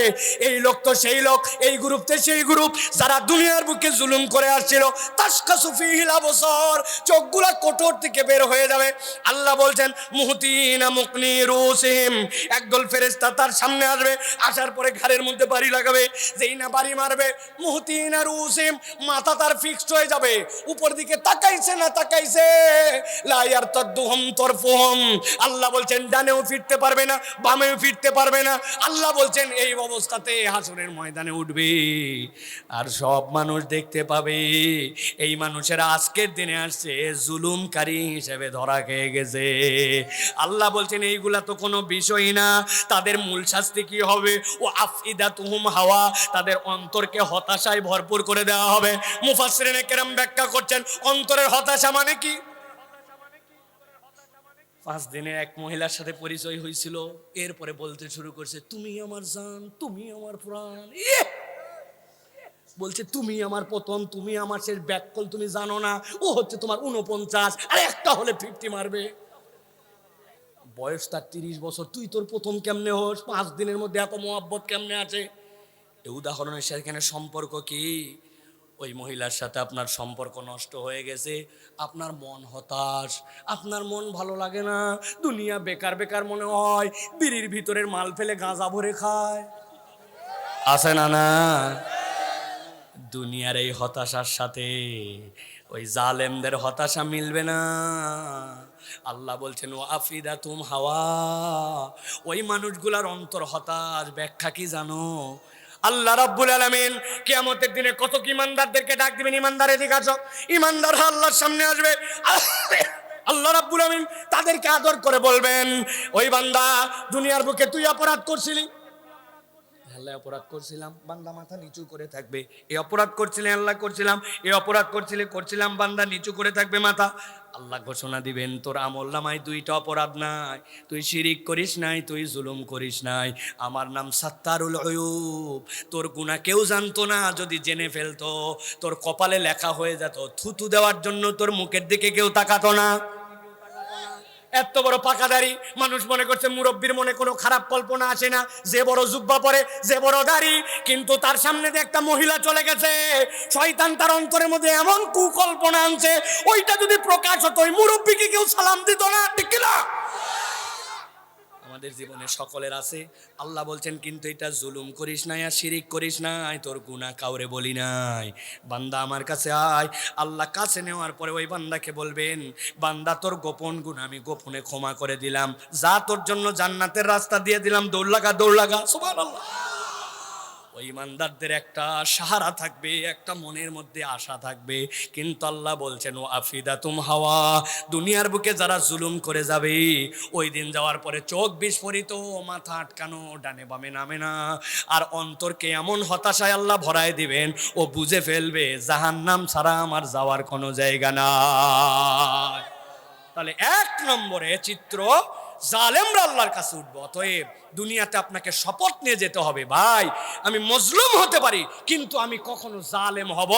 এই লোক তো সেই লোক, এই গ্রুপ তো সেই গ্রুপ যারা দুনিয়ার বুকে জুলুম করে আসছিল। তাশখাসু ফিল আবসার, চোখগুলা কোঠর থেকে বের হয়ে যাবে। আল্লাহ বলছেন মুহতিনা মুকনি রুসিহিম, একদল ফেরেশতা তার সামনে আসবে, আসার পরে ঘাড়ের মধ্যে বাড়ি লাগাবে, যেই না বাড়ি মারবে মুহতিনা রুসিহিম, মাথা তার ফিক্সড হয়ে যাবে, উপর দিকে তাকাইছে না তাকাইছে, লা ইয়ারতাদুহুম তরফুহুম। আল্লাহ বলছেন ডানেও ফিরতে পারবে না, বামেও ফিরতে পারবে না। আল্লাহ বলছেন এই অবস্থাতে হাসরের ময়দানে উঠবে আর সব মানুষ দেখতে পাবে এই মানুষেরা আজকের দিনে আসছে জুলুমকারী হিসেবে ধরা খেয়ে গেছে। আল্লাহ বলছেন এইগুলা তো কোনো বিষয়ই না, তাদের মূল শাস্তি কি হবে? ও আফইদাতুহুম হাওয়া, তাদের অন্তরকে হতাশায় ভরপুর করে দেওয়া হবে। মুফাসসিরিনে কেরাম ব্যাখ্যা করছেন অন্তরের হতাশা মানে কি। 5 দিনে এক মহিলার সাথে পরিচয় হয়েছিল, এরপরে বলতে শুরু করছে তুমি আমার জান, তুমি আমার প্রাণ। বলছে তুমি আমার প্রথম, তুমি আমার শেষ, ব্যাককল তুমি জানো না, ও হচ্ছে তোমার 49 আর একটা হলে 50 মারবে। বয়স তার 30 বছর, তুই তোর প্রথম কেমনে হোস? 5 দিনের মধ্যে এত মোহাব্বত কেমনে আছে? এই উদাহরণের সেখানে সম্পর্ক কি? ওই মহিলার সাথে আপনার সম্পর্ক নষ্ট হয়ে গেছে, আপনার মন হতাশ, আপনার মন ভালো লাগে না, দুনিয়া বেকার বেকার মনে হয়, বিড়ির ভিতরের মাল ফেলে গাঁজা ভরে খায়, আছে না? না, দুনিয়ার এই হতাশার সাথে ওই জালেমদের হতাশা মিলবে না। আল্লাহ বলছেন ও আফিদাতুম হাওয়া, ওই মানুষগুলার অন্তর হতাশ। ব্যাখ্যা কি জানো? আল্লাহ রাব্বুল আলামিন কিয়ামতের দিনে কত ঈমানদারদেরকে ডাক দিবেন, ঈমানদার এদিকে আসো। ঈমানদাররা আল্লাহর সামনে আসবে, আল্লাহ রাব্বুল আলামিন তাদেরকে আদর করে বলবেন ওই বান্দা দুনিয়ার বুকে তুই অপরাধ করছিলি, আল্লাহ অপরাধ করছিলাম, বান্দা মাথা নিচু করে থাকবে। এই অপরাধ করছিলে আল্লাহ করছিলাম, এই অপরাধ করছিলাম, বান্দা নিচু করে থাকবে মাথা। আল্লাহ ঘোষণা দিবেন তোর আমলনামায় 2টা অপরাধ নাই, তুই শিরিক করিস নাই, তুই জুলুম করিস নাই, আমার নাম সাত্তারুল উয়ুব। তোর গুনাহ কেউ জানতো না, যদি জেনে ফেলতো তোর কপালে লেখা হয়ে যেত, থুতু দেওয়ার জন্য তোর মুখের দিকে কেউ তাকাতো না। এত বড় পাকাদারি মানুষ মনে করছে মুরব্বীর মনে কোনো খারাপ কল্পনা আসে না, যে বড় জুব্বা পরে, যে বড় দাড়ি, কিন্তু তার সামনে দিয়ে একটা মহিলা চলে গেছে, শয়তান তার অন্তরের মধ্যে এমন কুকল্পনা আনছে, ওইটা যদি প্রকাশ হতো ওই মুরব্বীকে কেউ সালাম দিত না, ঠিক না? আমাদের জীবনে সকলের আছে। আল্লাহ বলছেন কিন্তু এটা জুলুম করিস নাই আর শিরিক করিস নাই, তোর গুনাহ কাউরে বলি নাই, বান্দা আমার কাছে আয়। আল্লাহ কাছে নেওয়ার পরে ওই বান্দাকে বলবেন বান্দা তোর গোপন গুনাহ আমি গোপনে ক্ষমা করে দিলাম, যা তোর জন্য জান্নাতের রাস্তা দিয়ে দিলাম, দৌড় লাগা। সুবহানাল্লাহ। ওই ইমানদারদের একটা সাহারা থাকবে, একটা মনের মধ্যে আশা থাকবে। কিন্তু আল্লাহ বলছেন ও আফিদাতুম হাওয়া, দুনিয়ার বুকে যারা জুলুম করে যাবে ওই দিন যাওয়ার পরে চোখ বিস্ফোরিত, মাথা আটকানো, ডানে বামে নামে না, আর অন্তরকে এমন হতাশায় আল্লাহ ভরায় দিবেন ও বুঝে ফেলবে জাহান্নাম ছাড়া আমার যাওয়ার কোনো জায়গা নাই। তাহলে 1 নম্বরে চিত্র, জালেমরা আল্লাহর কাছে উঠবে। অতএব দুনিয়াতে আপনাকে শপথ নিয়ে যেতে হবে, ভাই আমি মজলুম হতে পারি কিন্তু আমি কখনো জালেম হব।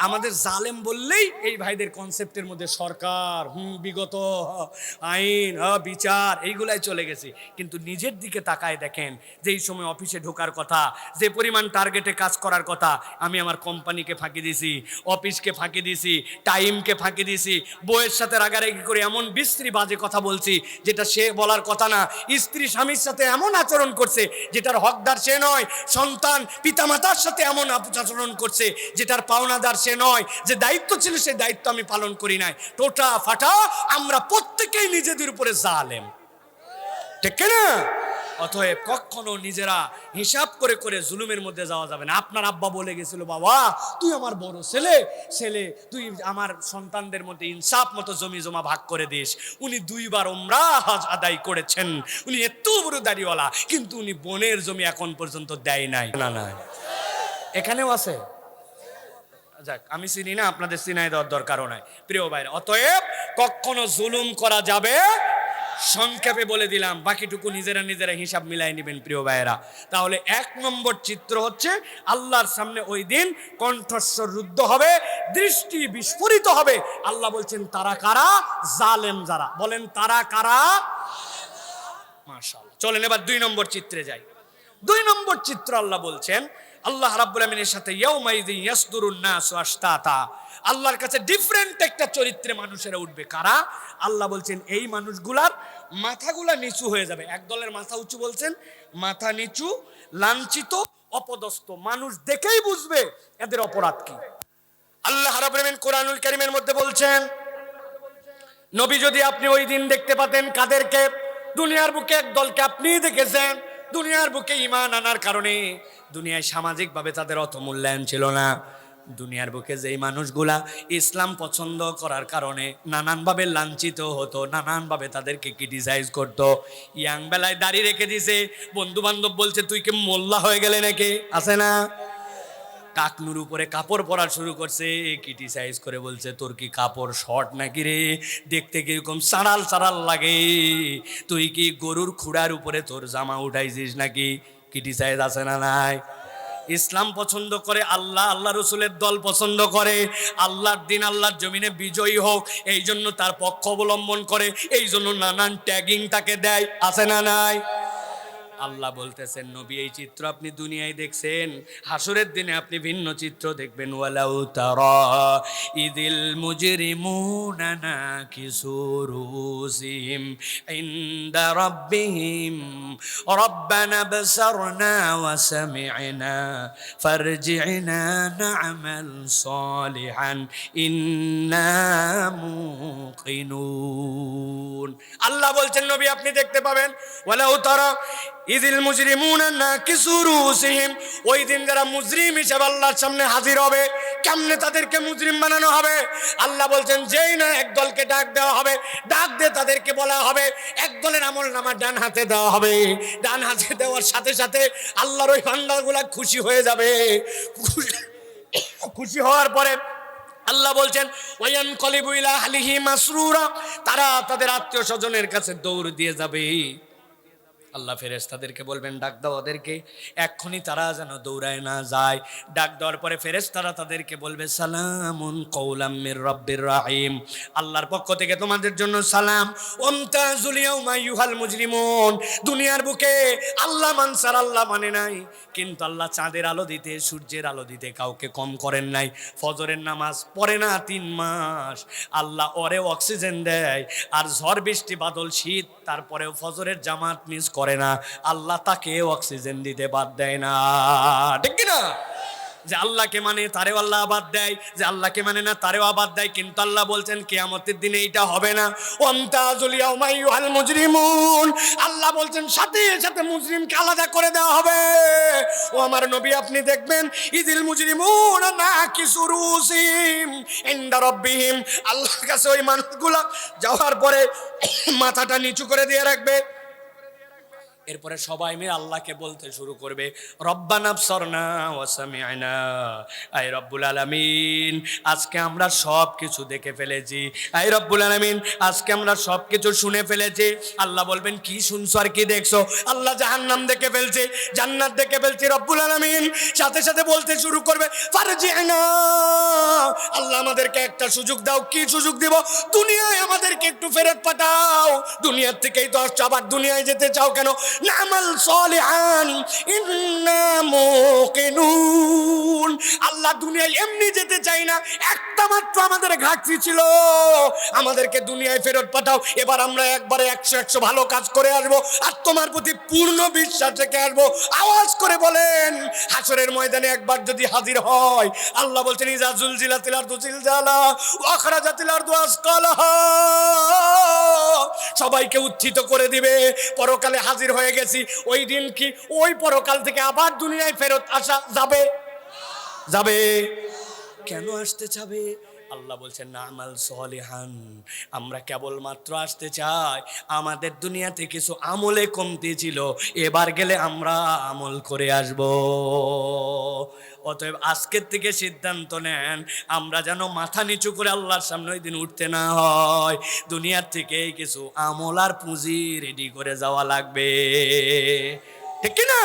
আমাদের জালেম বললেই এই ভাইদের কনসেপ্টের মধ্যে সরকার, বিগত আইন, বিচার এইগুলাই চলে গেছে। কিন্তু নিজের দিকে তাকায় দেখেন, যেই সময় অফিসে ঢোকার কথা, যে পরিমাণ টার্গেটে কাজ করার কথা, আমি আমার কোম্পানিকে ফাঁকি দিছি, অফিসকে ফাঁকি দিছি, টাইমকে ফাঁকি দিছি, বউয়ের সাথে রাগারাগি করে এমন বিশ্রী বাজে কথা বলছি যেটা সে বলার কথা না, স্ত্রী স্বামীর সাথে এমন আচরণ করছে যেটার হকদার সে নয়, সন্তান পিতামাতার সাথে এমন আচরণ করছে যেটার পাওনাদার সে নয়, যে দায়িত্ব ছিল সেই দায়িত্ব আমি পালন করি নাই। টোটা ফাটা আমরা প্রত্যেকেই নিজেদের উপরে জালেম, ঠিক না? অতএব কখনো নিজেরা হিসাব করে করে জুলুমের মধ্যে যাওয়া যাবে না। আপনার আব্বা বলে গেছিল বাবা তুই আমার বড় ছেলে, তুই আমার সন্তানদের মধ্যে ইনসাফ মতো জমি জমা ভাগ করে দিস। উনি 2 বার উমরা হজ আদায় করেছেন, উনি এত বড় দাড়িওয়ালা, কিন্তু উনি বোনের জমি এখন পর্যন্ত দেয় নাই। না এখানেও আছে, যাক আমি চিনি না, আপনাদের চিনাই দেওয়ার দরকারও নাই। প্রিয় ভাইরা, অতএব কখনো জুলুম করা যাবে সংক্ষেপে বলে দিলাম, বাকিটুকু নিজেরা নিজেরা হিসাব মিলাই নেবেন প্রিয় ভাইয়েরা। তাহলে 1 নম্বর চিত্র হচ্ছে আল্লাহর সামনে ওই দিন কণ্ঠস্বর রুদ্ধ হবে, দৃষ্টি বিস্ফোরিত হবে। আল্লাহ বলছেন তারা কারা? জালেম যারা। বলেন তারা কারা? মাশাআল্লাহ। চলেন এবার 2 নম্বর চিত্রে যাই। 2 নম্বর চিত্র আল্লাহ বলছেন, আল্লাহ রাব্বুল আমিনের সাথে ইয়াউমাইযিন ইয়াসদুরুন নাসু আশতাতা, আল্লাহর কাছে ডিফারেন্ট একটা চরিত্রে মানুষেরা উঠবে। কারা? আল্লাহ বলছেন এই মানুষগুলার মাথাগুলা নিচু হয়ে যাবে। এক দলের মাথা উঁচু বলছেন, মাথা নিচু, লাঞ্ছিত, অপদস্থ, মানুষ দেখেই বুঝবে এদের অপরাধ কি। আল্লাহ রাব্বুল আমিন কোরআনুল কারীমের মধ্যে বলছেন, নবী যদি আপনি ওই দিন দেখতে পাতেন কাদেরকে? দুনিয়ার বুকে এক দলকে আপনিই দেখেছেন, দুনিয়ার বুকে ঈমান আনার কারণে দুনিয়ায় সামাজিকভাবে তাদের অত মূল্যায়ন ছিল না। দুনিয়ার বুকে যেই মানুষগুলা ইসলাম পছন্দ করার কারণে নানানভাবে লাঞ্ছিত হতো, নানানভাবে তাদেরকে ক্রিটিসাইজ করতো। ইয়াং বেলায় দাড়ি রেখে দিছে, বন্ধু বান্ধব বলছে তুই কি মোল্লা হয়ে গেলে নাকি, আছে না? টাকনুর উপরে কাপড় পরা শুরু করছে, ক্রিটিসাইজ করে বলছে তোর কি কাপড় শর্ট নাকি রে, দেখতে কিরকম সাড়াল সাড়াল লাগে, তুই কি গরুর খুঁড়ার উপরে তোর জামা উঠাইছিস নাকি? ক্রিটিসাইজ আছে না নাই? ইসলাম পছন্দ করে, আল্লাহ আল্লাহ রসুলের দল পছন্দ করে, আল্লাহর দিন আল্লাহর জমিনে বিজয়ী হোক এই জন্য তার পক্ষ অবলম্বন করে, এই জন্য নানান ট্যাগিং তাকে দেয়, আছে না নাই? আল্লাহ বলতেছেন নবী এই চিত্র আপনি দুনিয়ায় দেখছেন, হাসরের দিনে আপনি ভিন্ন চিত্র দেখবেন। ওয়ালাউ তারা ইদিল মুজরিমুনা নাকিসু রুসিহিম ইনদা রাব্বিহিম রাব্বানা বসারনা ওয়া সামি'না ফারজি'না না'মাল সালিহান ইন্না মুকিনুন। আল্লাহ বলছেন নবী আপনি দেখতে পাবেন, ওয়ালাউ তারা ইদিল মুজরিমুনা নাকিসু রুসিহিম, ওই দিন যারা মুজরিম হিসেবে আল্লাহর সামনে হাজির হবে, কেমনে তাদেরকে মুজরিম বানানো হবে? আল্লাহ বলছেন যেই না এক দলকে ডাক দেওয়া হবে, ডাক দিয়ে তাদেরকে বলা হবে, এক দলের আমলনামা ডান হাতে দেওয়া হবে, ডান হাতে দেওয়ার সাথে সাথে আল্লাহর ওই বান্দাগুলা খুশি হয়ে যাবে। খুশি হওয়ার পরে আল্লাহ বলছেন ওয়ায়ান কলিবু ইলা আহলিহি মাসরুরা, তারা তাদের আত্মীয় স্বজনের কাছে দৌড় দিয়ে যাবে। আল্লাহ ফেরেশতাদেরকে বলবেন ডাক দাও ওদেরকে, এক্ষুনি তারা যেন দৌড়ায় না যায়। ডাক দেওয়ার পরে ফেরেশতারা তাদেরকে বলবে সালামুন কওলাম মির রাব্বির রাহিম, আল্লাহর পক্ষ থেকে তোমাদের জন্য সালাম। ওমতাজুল ইয়াউমা আইয়ুহাল মুজরিমুন, দুনিয়ার বুকে আল্লাহ মানসার আল্লাহ মানে নাই, কিন্তু আল্লাহ চাঁদের আলো দিতে সূর্যের আলো দিতে কাউকে কম করেন নাই। ফজরের নামাজ পড়ে না 3 মাস, আল্লাহ ওরে অক্সিজেন দেয়, আর ঝড় বৃষ্টি বাদল শীত তারপরেও ফজরের জামাত মিস করে না, আল্লাহ তাকে অক্সিজেন দিতে বাদ দেয় না, ঠিক কি না? যে আল্লাহকে মানে তারেও আল্লাহ আবাদ দেয়, যে আল্লাহকে মানে না তারেও আবাদ দেয়। কিন্তু আল্লাহ বলছেন কিয়ামতের দিনে এইটা হবে না। ওয়ামতাজুল ইয়াউমা আইয়ুহাল মুজরিমুন, আল্লাহ বলছেন সাথে সাথে মুজরিমকে আলাদা করে দেওয়া হবে। ও আমার নবী আপনি দেখবেন ইদিল মুজরিমুনা নাকিসু রুসিহিম ইনদা রাব্বিহিম, আল্লাহর কাছে ওই মানুষগুলা যাওয়ার পরে মাথাটা নিচু করে দিয়ে রাখবে। এরপরে সবাই মিলে আল্লাহকে বলতে শুরু করবে রব্বানা আবসারনা ওয়া সামি'না, আয় রব্বুল আলামিন আজকে আমরা সব কিছু দেখে ফেলেছি, আয় রব্বুল আলামিন আজকে আমরা সব কিছু শুনে ফেলেছি। আল্লাহ বলবেন কি শুনছো আর কি দেখছো? আল্লাহ জাহান্নাম দেখে ফেলছে, জান্নাত দেখে ফেলছে। রব্বুল আলামিন সাথে সাথে বলতে শুরু করবে ফারজি'না, আল্লাহ আমাদেরকে একটা সুযোগ দাও। কি সুযোগ দিব? দুনিয়ায় আমাদেরকে একটু ফেরত পাঠাও। দুনিয়ার থেকেই তো আসছো, আবার দুনিয়ায় যেতে চাও কেন? নামাল সালিহান ইন্না মুকিনুন, আল্লাহ দুনিয়ায় এমনি যেতে চাই না, একটা মাত্র আমাদের ঘাটতি ছিল, আমাদেরকে দুনিয়ায় ফেরত পাঠাও। এবার আমরা একবারে 100 ভালো কাজ করে আসবো, আর তোমার প্রতি পূর্ণ বিশ্বাস রেখে আসবো। আওয়াজ করে বলেন হাসরের ময়দানে একবার যদি হাজির হয়, আল্লাহ বলছেন ইজা জুলজিলাতিল আরদু জিলজালা ওয়া আখরাজাতিল আরদু আসকালাহা, সবাইকে উত্থিত করে দিবে। পরকালে হাজির হয়ে গেছি, ওই দিন কি ওই পরকাল থেকে আবার দুনিয়ায় ফেরত আসা যাবে? যাবে। কেন আসতে চাবে? আল্লাহ বলছেন নামাল সালিহান, আমরা কেবলমাত্র আসতে চাই, আমাদের দুনিয়াতে কিছু আমলে কমতি ছিল, এবার গেলে আমরা আমল করে আসব। ও অতএব আজকের থেকে সিদ্ধান্ত নেন, আমরা যেন মাথা নিচু করে আল্লাহর সামনে ওই দিন উঠতে না হয়। দুনিয়ার থেকে কিছু আমল আর পুঁজি রেডি করে যাওয়া লাগবে, ঠিক কি না?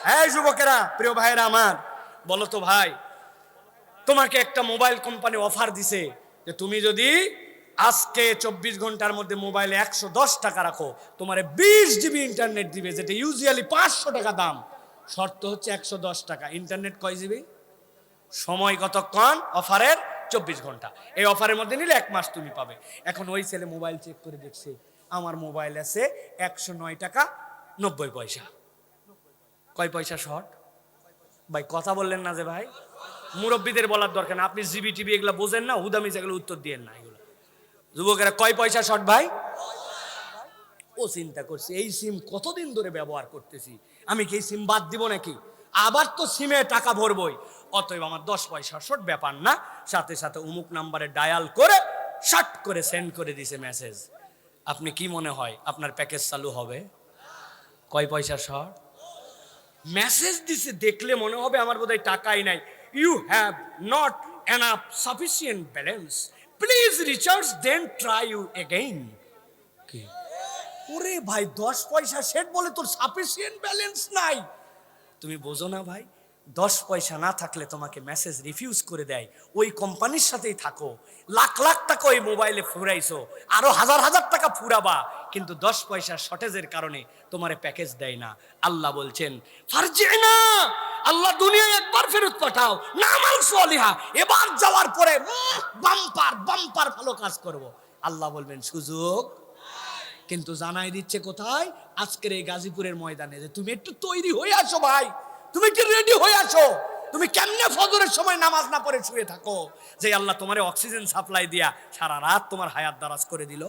হ্যাঁ যুবকেরা, প্রিয় ভাইয়েরা আমার, বলো তো ভাই, তোমাকে একটা মোবাইল কোম্পানি অফার দিছে যে তুমি যদি আজকে 24 ঘন্টার মধ্যে মোবাইলে 110 টাকা রাখো, তোমার 20 জিবি ইন্টারনেট দিবে, যেটা ইউজুয়ালি 500 টাকা দাম। শর্ত হচ্ছে 110 টাকা। ইন্টারনেট কয় জিবি? সময় কতক্ষণ? অফারের 24 ঘন্টা। এই অফারের মধ্যে নিলে 1 মাস তুমি পাবে। এখন ওই ছেলে মোবাইল চেক করে দেখছে, আমার মোবাইল আছে 109 টাকা 90 পয়সা। কয় পয়সা শর্ট? ভাই কথা বললেন না যে ভাই, মুরব্বীদের বলার দরকার না, আপনি জিবি টিবি এগুলো বোঝেন না, হুদামি যেগুলো উত্তর দিয়েন না এগুলো। যুবকেরা কয় পয়সা শর্ট ভাই? ও চিন্তা করছে এই সিম কতদিন ধরে ব্যবহার করতেছি, আমি কি এই সিম বাদ দিব নাকি? আবার তো সিমে টাকা ভরবই, অতএব আমার 10 পয়সা শর্ট ব্যাপার না। সাথে সাথে অমুক নাম্বারে ডায়াল করে শর্ট করে সেন্ড করে দিছে মেসেজ। আপনি কি মনে হয় আপনার প্যাকেজ চালু হবে? কয় পয়সা শর্ট? মেসেজ দিছে, দেখলে মনে হবে আমার বোধহয় টাকাই নাই। You have not enough sufficient balance, please recharge then try you again. কি ওরে ভাই, 10 পয়সা সেট বলে তোর সাফিসিয়েন্ট ব্যালেন্স নাই? তুমি বোঝো না ভাই, 10 পয়সা না থাকলে তোমাকে মেসেজ রিফিউজ করে দেয়। ওই কোম্পানির সাথেই থাকো, লাখ লাখ টাকা ওই মোবাইলে ফুরাইছো, আরো হাজার হাজার টাকা ফুরাবা, কিন্তু 10 পয়সা শর্টেজের কারণে তোমারে প্যাকেজ দেয় না। আল্লাহ বলছেন ফারজিনা, আল্লাহ দুনিয়ায় একবার ফেরত পাঠাও, নামাল সালিহা, এবার যাওয়ার পরে বাম্পার বাম্পার ভালো কাজ করব। আল্লাহ বলবেন সুযোগ, কিন্তু জানাই দিচ্ছে কোথায়? আজকের এই গাজীপুরের ময়দানে, যে তুমি একটু তৈরি হয়ে আসো ভাই, তুমি কি রেডি হয়ে আসো? তুমি কেমনে ফজরের সময় নামাজ না পড়ে শুয়ে থাকো, যে আল্লাহ তোমারে অক্সিজেন সাপ্লাই দিয়া সারা রাত তোমার হায়াত দারাজ করে দিল।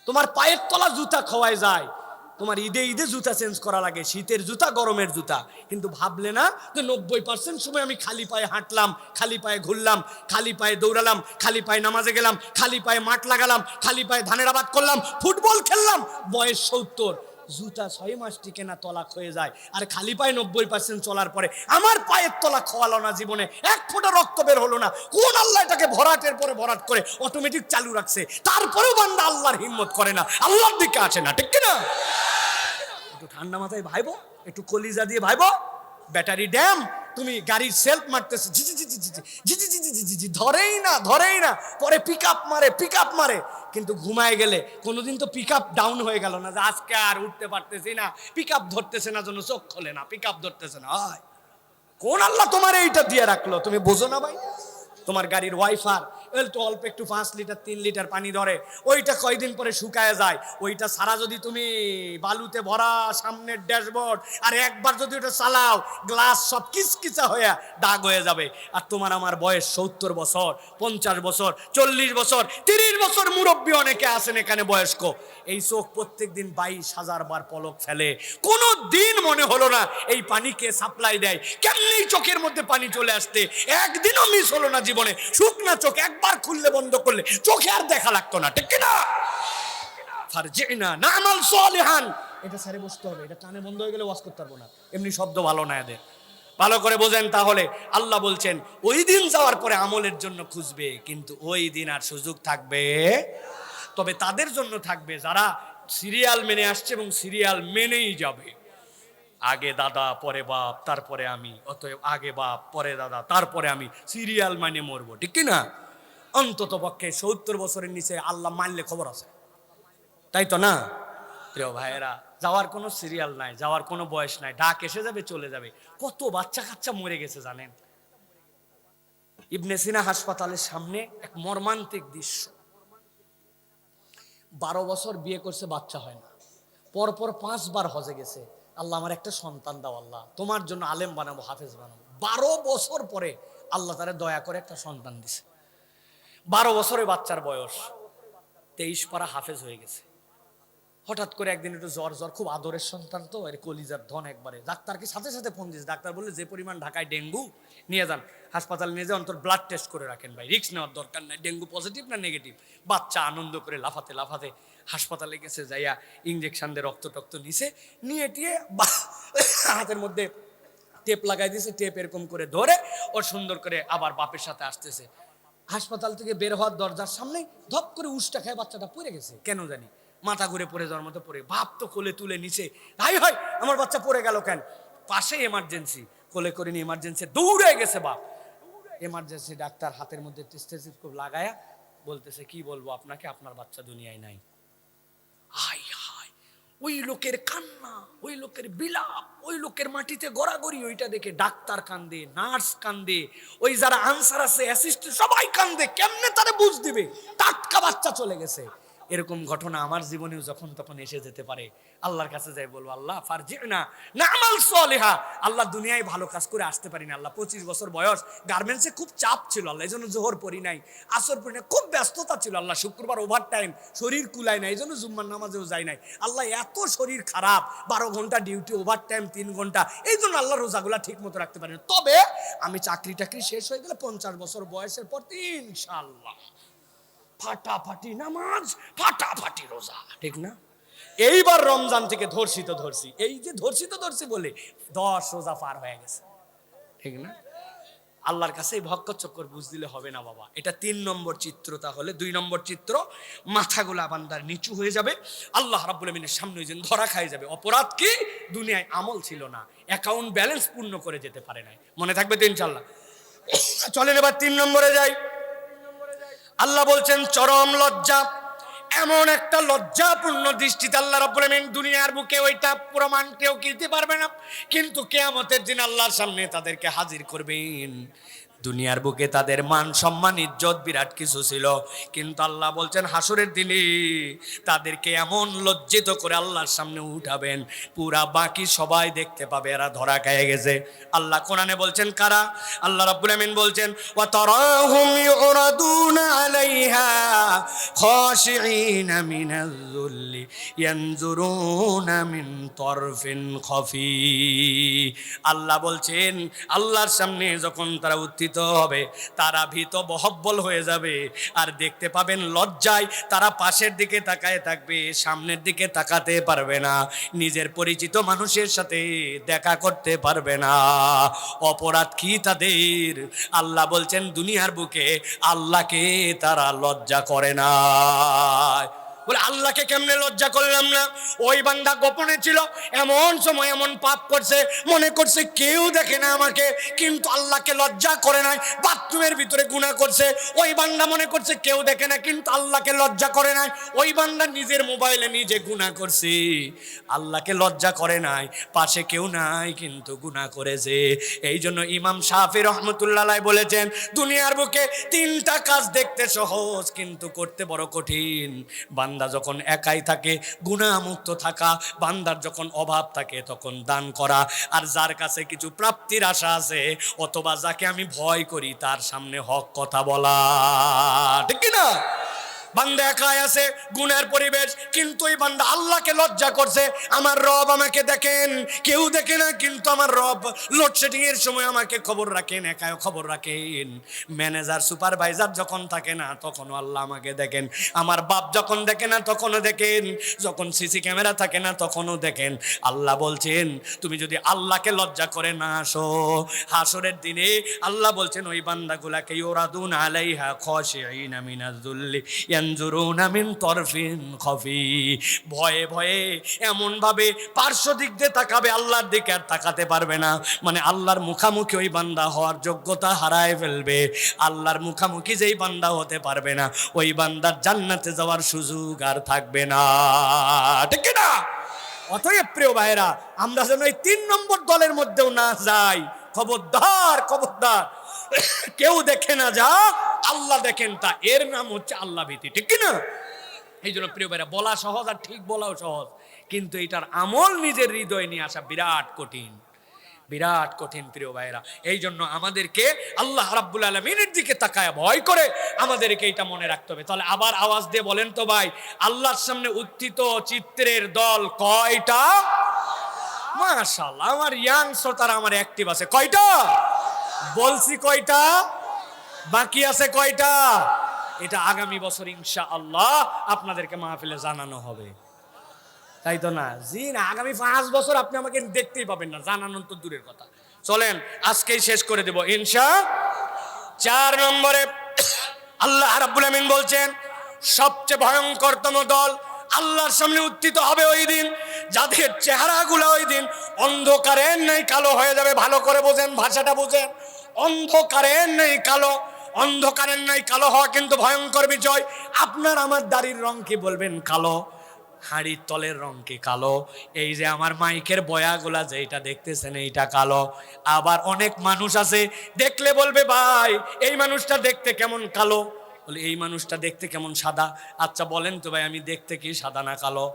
তোমার পায়ের তলা জুতা খোয়ায় যায়, তোমার ঈদে ঈদে জুতা চেঞ্জ করা লাগে, শীতের জুতা গরমের জুতা, কিন্তু ভাবলে না যে 90% সময় আমি খালি পায়ে হাঁটলাম, খালি পায়ে ঘুরলাম, খালি পায়ে দৌড়ালাম, খালি পায়ে নামাজে গেলাম, খালি পায়ে মাঠ লাগালাম, খালি পায়ে ধানের আবাদ করলাম, ফুটবল খেললাম, বয়স 70, জুতা 6 মাস টিকে না, তলা হয়ে যায়। আর খালি পায়ে 90% চলার পরে আমার পায়ের তলা খোয়ালো না, জীবনে এক ফোঁটা রক্ত বের হলো না। কোন আল্লাহ এটাকে ভরাটের পরে ভরাট করে অটোমেটিক চালু রাখছে, তারপরেও বান্দা আল্লাহর হিম্মত করে না, আল্লাহর দিকে আসে না, ঠিক কিনা? একটু ঠান্ডা মাথায় ভাইবো, একটু কলিজা দিয়ে ভাইবো। ব্যাটারি ড্যাম, তুমি গাড়ির সেলফ মারতেছে, জি জি জি জি জি জি জি জি জি জি জি, ধরেই না ধরেই না, পরে পিক আপ মারে, কিন্তু ঘুমায় গেলে কোনোদিন তো পিক আপ ডাউন হয়ে গেল না, যে আজকে আর উঠতে পারতেছি না, পিক আপ ধরতেছে না, জন্য চোখ খোলে না, পিক আপ ধরতেছে না। হয় কোন আল্লাহ তোমার এইটা দিয়ে রাখলো, তুমি বোঝো না ভাই? তোমার গাড়ির ওয়াইফার অল্প একটু 5 লিটার 3 লিটার পানি ধরে, ওইটা কয়দিন পরে শুকায় যায়। ওইটা সারা যদি তুমি বালুতে ভরা সামনের ড্যাশবোর্ড আর একবার যদি ওটা চালাও, গ্লাস সব কিচকিচা হয়ে দাগ হয়ে যাবে। আর তোমার আমার বয়স 70 বছর, 50 বছর, 40 বছর, 30 বছর, মুরব্বী অনেকে আছেন এখানে বয়স্ক, এই চোখ প্রত্যেক দিন 22,000 বার পলক ফেলে, কোনো দিন মনে হলো না এই পানিকে সাপ্লাই দেয়, কেমনি চোখের মধ্যে পানি চলে আসতে, একদিনও মিস হলো না জীবনে। শুকনা চোখ একবার খুললে বন্ধ করলে চোখে আর দেখা লাগতো না, ঠিক কিনা? ফারজিনা নামাল সালিহান, এটা সারে বসতে হবে, এটা কানে বন্ধ হয়ে গেলে ওয়াজ করতে পারবো না, এমনি শব্দ ভালো না এদের। ভালো করে বোঝেন তাহলে, আল্লাহ বলছেন ওই দিন যাওয়ার পরে আমলের জন্য খুঁজবে, কিন্তু ওই দিন আর সুযোগ থাকবে, তবে তাদের জন্য থাকবে যারা সিরিয়াল মেনে আসছে এবং সিরিয়াল মেনেই যাবে। আগে দাদা পরে বাপ তারপরে আমি, অতএব আগে বাপ পরে দাদা তারপরে আমি, সিরিয়াল মানে মরবো, ঠিক কিনা? অন্তত পক্ষে 70 বছরের নিচে আল্লাহ মানলে খবর আছে, তাই তো না? প্রিয় ভাইয়েরা, যাওয়ার কোনো সিরিয়াল নাই, যাওয়ার কোনো বয়স নাই, ডাক এসে যাবে চলে যাবে। কত বাচ্চা কাচ্চা মরে গেছে জানেন? ইবনে সিনা হাসপাতালের সামনে এক মর্মান্তিক দৃশ্য। 12 বছর বিয়ে করছে, বাচ্চা হয় না, পরপর 5 বার হজে গেছে, আল্লাহ আমার একটা সন্তান দাও, আল্লাহ তোমার জন্য আলেম বানাবো, হাফেজ বানাবো। 12 বছর পরে আল্লাহ তারে দয়া করে একটা সন্তান দিছে। 12 বছরের বাচ্চার বয়স, 23 পারা হাফেজ হয়ে গেছে। হঠাৎ করে একদিন একটু জ্বর, খুব আদরের সন্তান তো, এর কলিজার ধন একবারে। ডাক্তারকে সাথে সাথে ফোন দিয়েছে, ডাক্তার বললে যে পরিমাণ ঢাকায় ডেঙ্গু, নিয়ে যান হাসপাতালে, নিয়ে যান, অন্তত ব্লাড টেস্ট করে রাখেন ভাই, রিস্ক নেওয়ার দরকার নাই, ডেঙ্গু পজিটিভ না নেগেটিভ। বাচ্চা আনন্দ করে লাফাতে লাফাতে হাসপাতালে গেছে, যাইয়া ইঞ্জেকশন দিয়ে রক্ত টক্ত নিছে, নিয়ে টিয়ে হাতের মধ্যে টেপ লাগাই দিয়েছে, টেপ এরকম করে ধরে ও সুন্দর করে আবার বাপের সাথে আসতেছে। হাসপাতাল থেকে বের হওয়ার দরজার সামনে ধপ করে উষ্টা খায় বাচ্চাটা পড়ে গেছে, কেন জানি মাথা ঘুরে পড়ে যাওয়ার মতো পড়ে। বাপ তো কোলে তুলে নিচে, হাই হাই আমার বাচ্চা পড়ে গেল কেন। পাশে এমার্জেন্সি, কোলে করে নিয়ে এমার্জেন্সি দৌড়ে গেছে বাপ। এমার্জেন্সি ডাক্তার হাতের মধ্যে স্টেথোস্কোপ লাগায়া বলতেছে, কি বলবো আপনাকে, আপনার বাচ্চা দুনিয়ায় নাই। হাই হাই, ওই লোকের কান্না, ওই লোকের বিলাপ, ওই লোকের মাটিতে গড়াগড়ি, ওইটা দেখে ডাক্তার কান্দে, নার্স কান্দে, ওই যারা আনসার আছে অ্যাসিস্ট্যান্ট সবাই কান্দে। কেমনে তারে বুঝ দিবে টাটকা বাচ্চা চলে গেছে। এরকম ঘটনা আমার জীবনেও যখন তখন এসে যেতে পারে। আল্লাহর কাছে যাই বলবো, আল্লাহ ফারজিনা না'মাল সালিহা, আল্লাহ দুনিয়ায় ভালো কাজ করে আসতে পারি না। আল্লাহ 25 বছর বয়স, গার্মেন্টসে খুব চাপ ছিল আল্লাহ, এই জন্য জোহর পড়ি নাই, আসর পড়ি নাই, খুব ব্যস্ততা ছিল আল্লাহ, শুক্রবার ওভার টাইম, শরীর কুলায় নাই, এই জন্য জুম্মার নামাজেও যাই নাই আল্লাহ। এত শরীর খারাপ, 12 ঘন্টা ডিউটি, ওভার টাইম 3 ঘন্টা, এই জন্য আল্লাহ রোজাগুলা ঠিক মতো রাখতে পারি না। তবে আমি চাকরি টাকরি শেষ হয়ে গেলে 50 বছর বয়সের পর ইনশাআল্লাহ ফাটাফাটি নামাজ, ফাটাফাটি রোজা, ঠিক না? এইবার রমজান থেকে ধর্ষিত ধরছি, এই যে ধর্ষিত ধরছি বলে 10 রোজা পার হয়ে গেছে, ঠিক না? আল্লাহর কাছে ভক্কর চক্কর বুঝ দিলে হবে না বাবা। এটা 3 নম্বর চিত্র। তাহলে 2 নম্বর চিত্র, মাথাগুলা বান্দার নিচু হয়ে যাবে, আল্লাহ রাব্বুল আমিনের সামনে যেন ধরা খায় যাবে। অপরাধ কি? দুনিয়ায় আমল ছিল না, অ্যাকাউন্ট ব্যালেন্স পূর্ণ করে যেতে পারে নাই। মনে থাকবে তো ইনশাআল্লাহ। চলেন এবার 3 নম্বরে যাই। আল্লাহ বলছেন চরম লজ্জা, এমন একটা লজ্জাপূর্ণ দৃষ্টিতে আল্লাহ রাব্বুল আমিন দুনিয়ার বুকে ওইটা প্রমাণ কেউ দিতে পারবে না, কিন্তু কিয়ামতের দিন আল্লাহর সামনে তাদেরকে হাজির করবেন। দুনিয়ার বুকে তাদের মান সম্মান ইজ্জত বিরাট কিছু ছিল, কিন্তু আল্লাহ বলছেন হাসরের দিনে তাদেরকে এমন লজ্জিত করে আল্লাহর সামনে উঠাবেন, পুরা বাকি সবাই দেখতে পাবে এরা ধরা খেয়ে গেছে। আল্লাহ কোরআনে বলছেন কারা? আল্লাহ রাব্বুল আমিন বলছেন ওয়া তারাহুম ইউরাদুনা আলাইহা খাশিঈনা মিনাল যুল্লি ইয়ানজুরুনা মিন তরফিন খাফি। আল্লাহ বলছেন আল্লাহর সামনে যখন তারা হবে, তারা ভীত বহব্বল হয়ে যাবে, আর দেখতে পাবেন লজ্জায় তারা পাশের দিকে তাকায় থাকবে, সামনের দিকে তাকাতে পারবে না, নিজের পরিচিত মানুষের সাথে দেখা করতে পারবে না। অপরাধ কি তাদের? আল্লাহ বলছেন দুনিয়ার বুকে আল্লাহকে তারা লজ্জা করে না। বলে আল্লাহকে কেমনে লজ্জা করলাম না? ওই বান্দা গোপনে ছিল, এমন সময় এমন পাপ করছে, মনে করছে কেউ দেখে না আমাকে, কিন্তু আল্লাহকে লজ্জা করে নাই। বাথরুমের ভিতরে গুনাহ করছে, ওই বান্দা মনে করছে কেউ দেখে না, কিন্তু আল্লাহকে লজ্জা করে নাই। ওই বান্দা নিজের মোবাইলে নিজে গুনাহ করছে, আল্লাহকে লজ্জা করে নাই, পাশে কেউ নাই কিন্তু গুনাহ করেছে। এই জন্য ইমাম শাফি রহমতুল্লাহ আলাইহি বলেছেন দুনিয়ার বুকে 3টা কাজ দেখতে সহজ কিন্তু করতে বড় কঠিন। বান্দা যখন একাই থাকে গুনাহ মুক্ত থাকা, বান্দার যখন অভাব থাকে তখন দান করা, আর যার কাছে কিছু প্রাপ্তির আশা আছে অথবা যাকে আমি ভয় করি তার সামনে হক কথা বলা, ঠিক কি না? বান্দা একাই আছে, গুনার পরিবেশ, কিন্তু এই বান্দা আল্লাহকে লজ্জা করছে। আমার রব আমাকে দেখেন, কেউ দেখে না, কিন্তু আমার রব লোডশেডিং এর সময় আমাকে খবর রাখেন, একাই খবর রাখেন। ম্যানেজার সুপারভাইজার যখন থাকে না তখনও আল্লাহ আমাকে দেখেন, আমার বাপ যখন দেখে না তখনও দেখেন, যখন সিসি ক্যামেরা থাকে না তখনও দেখেন। আল্লাহ বলছেন তুমি যদি আল্লাহকে লজ্জা করে না আসো, হাসরের দিনে আল্লাহ বলছেন ওই বান্দাগুলাকে ইউরাদুন আলাইহা খাশিঈনা মিনাজ যুল্লি ইয়ানজুরুনা মিন তরফিন খাফি, ভয়ে ভয়ে এমন ভাবে পার্শ্ব দিক দিয়ে তাকাবে, আল্লাহর দিকে আর তাকাতে পারবে না। মানে আল্লাহর মুখামুখি ওই বান্দা হওয়ার যোগ্যতা হারায় ফেলবে। আল্লাহর মুখামুখি যেই বান্দা হতে পারবে না ওই বান্দার জান্নাতে যাওয়ার সুযোগ আর থাকবে না, ঠিক না? অতএব প্রিয় ভাইরা, আমরা যেন এই 3 নম্বর দলের মধ্যেও না যাই। খবরদার খবরদার, কেউ দেখে না যা আল্লাহ দেখেন তা, এর নাম হচ্ছে আল্লাহ ভীতি, ঠিক কিনা? এই জন্য প্রিয় ভাইরা, বলা সহজ আর ঠিক বলাও সহজ, কিন্তু এটার আমল নিজের হৃদয়ে নিয়ে আসা বিরাট কঠিন, বিরাট কঠিন প্রিয় ভাইরা। এই জন্য আমাদেরকে আল্লাহ রাব্বুল আলামিনের দিকে তাকায় ভয় করে আমাদেরকে এটা মনে রাখতে হবে। তাহলে আবার আওয়াজ দিয়ে বলেন তো ভাই, আল্লাহর সামনে উত্থিত চিত্রের দল কয়টা? মাশাআল্লাহ, আমার ইয়াং শ্রোতারা আমার অ্যাক্টিভ আছে। কয়টা বলছি? কয়টা বাকি আছে? কয়টা? এটা আগামী বছর ইনশাআল্লাহ আপনাদেরকে মাহফিলে জানানো হবে, তাই তো না? জি না, আগামী 5 বছর আপনি আমাকে দেখতেই পাবেন না, জানানো তো দূরের কথা। চলেন আজকেই শেষ করে দেব ইনশাআল্লাহ। 4 নম্বরে আল্লাহ রাব্বুল আমিন বলছেন সবচেয়ে ভয়ঙ্করতম দল আল্লাহর সামনে উত্থিত হবে ওই দিন, যাদের চেহারাগুলো ওই দিন অন্ধকারের নেই কালো হয়ে যাবে। ভালো করে বোঝেন, ভাষাটা বোঝেন। অন্ধকারের নেই কালো, অন্ধকারের নেই কালো হওয়া কিন্তু ভয়ঙ্কর বিষয়। আপনার আমার দাড়ির রং কি বলবেন কালো, হাড়ির তলের রং কি কালো, এই যে আমার মাইকের বয়াগুলা যেটা দেখতেছেন এইটা কালো। আবার অনেক মানুষ আছে দেখলে বলবে ভাই এই মানুষটা দেখতে কেমন কালো, বলে এই মানুষটা দেখতে কেমন সাদা। আচ্ছা বলেন তো ভাই আমি দেখতে কি সাদা না কালো?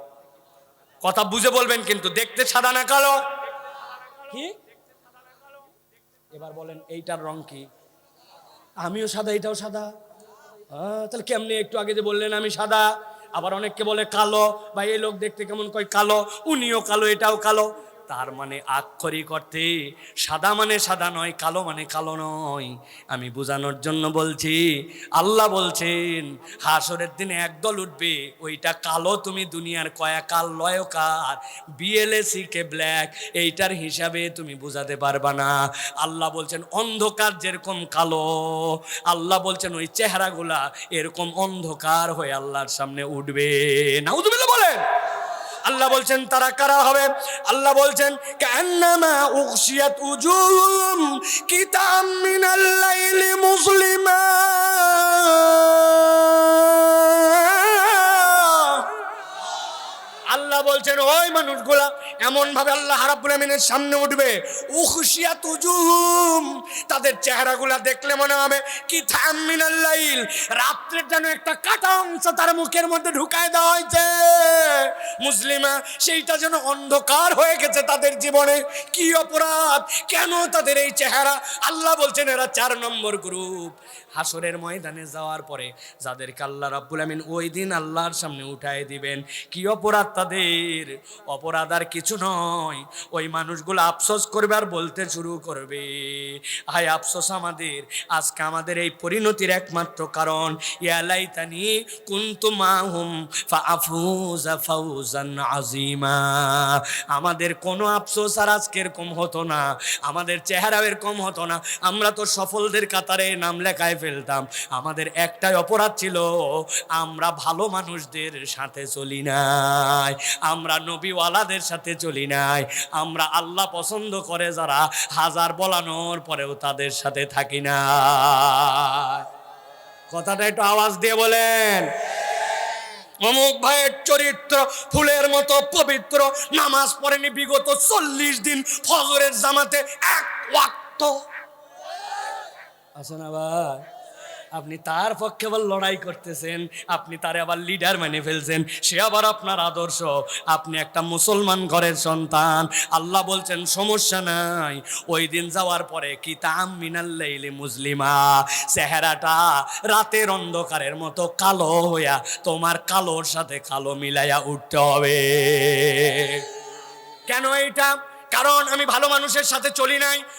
কথা বুঝে বলবেন কিন্তু, দেখতে সাদা না কালো? কি এবার বলেন এইটার রং কি? আমিও সাদা এটাও সাদা, তাহলে কেমনি? একটু আগে যে বললেন আমি সাদা, আবার অনেককে বলে কালো, বা এই লোক দেখতে কেমন কয় কালো, উনিও কালো এটাও কালো। তার মানে আক্ষরিক অর্থে সাদা মানে সাদা নয়, কালো মানে কালো নয়। আমি বোঝানোর জন্য বলছি, আল্লাহ বলছেন হাসরের দিনে একদল উঠবে, ওইটা কালো। তুমি দুনিয়ার কয়াকাল লয়কার বিএলএসি কে ব্ল্যাক এইটার হিসাবে তুমি বোঝাতে পারবা না। আল্লাহ বলছেন অন্ধকার যেরকম কালো, আল্লাহ বলছেন ওই চেহারাগুলা এরকম অন্ধকার হয়ে আল্লাহর সামনে উঠবে। নাউযুবিল্লাহ বলেন। আল্লাহ বলছেন তারা কারা হবে? আল্লাহ বলছেন কান্নামা উগশিয়াত উজুহুম কিতাম মিনাল লাইলি মুসলিমা। আল্লাহ বলছেন ওই মানুষগুলা এমন ভাবে আল্লাহ রাব্বুল আমিনের সামনে উঠবে, উখশিয়াত উজুহুম, তাদের চেহারাগুলা দেখলে মনে হবে কি থাম মিনাল লাইল, রাত্রের যেন একটা কাটা অংশ তার মুখের মধ্যে ঢুকায় দেওয়া হয়েছে। মুসলিমা, সেইটা যেন অন্ধকার হয়ে গেছে তাদের জীবনে। কি অপরাধ, কেন তাদের এই চেহারা? আল্লাহ বলছেন এরা 4 নম্বর গ্রুপ। হাসরের ময়দানে যাওয়ার পরে যাদেরকে আল্লাহ রাব্বুল আমিন ওই দিন আল্লাহর সামনে উঠায় দিবেন, কি অপরাধ তাদের? অপরাধ আর কিছু নয়, ওই মানুষগুলো আফসোস করবে আর বলতে শুরু করবে, হায় আফসোস আমাদের, আজকে আমাদের এই পরিণতির একমাত্র কারণ ইয়া লাইতানি কুনতু মাহুম ফাআফুজা ফাওজান আযীমা। আমাদের কোনো আফসোস আর আজকে এরকম হতো না, আমাদের চেহারা এরকম হতো না, আমরা তো সফলদের কাতারে নাম লেখায় ফেলতাম। আমাদের একটাই অপরাধ ছিল, আমরা ভালো মানুষদের সাথে চলি নাই, আমরা নবীওয়ালাদের সাথে চলি নাই, আমরা আল্লাহ পছন্দ করে যারা হাজার বলানোর পরেও তাদের সাথে থাকি না। কথাটা একটু আওয়াজ দিয়ে বলেন। অমুক ভাইয়ের চরিত্র ফুলের মতো পবিত্র, নামাজ পড়েনি বিগত 40 দিন, ফজরের জামাতে 1 ওয়াক্ত আছে না ভাই? আপনি তার পক্ষে আবার লড়াই করতেছেন, আপনি তারে আবার লিডার মেনে ফেলছেন, সে আবার আপনার আদর্শ, আপনি একটা মুসলমান ঘরের সন্তান। আল্লাহ বলছেন সমস্যা নাই, ওই দিন যাওয়ার পরে কি তাম মিনাল লাইলি মুসলিমা, চেহারাটা রাতের অন্ধকারের মতো কালো হইয়া তোমার কালোর সাথে কালো মিলাইয়া উঠতে হবে। কেন এইটা? কারণ আমি ভালো মানুষের সাথে চলি নাই।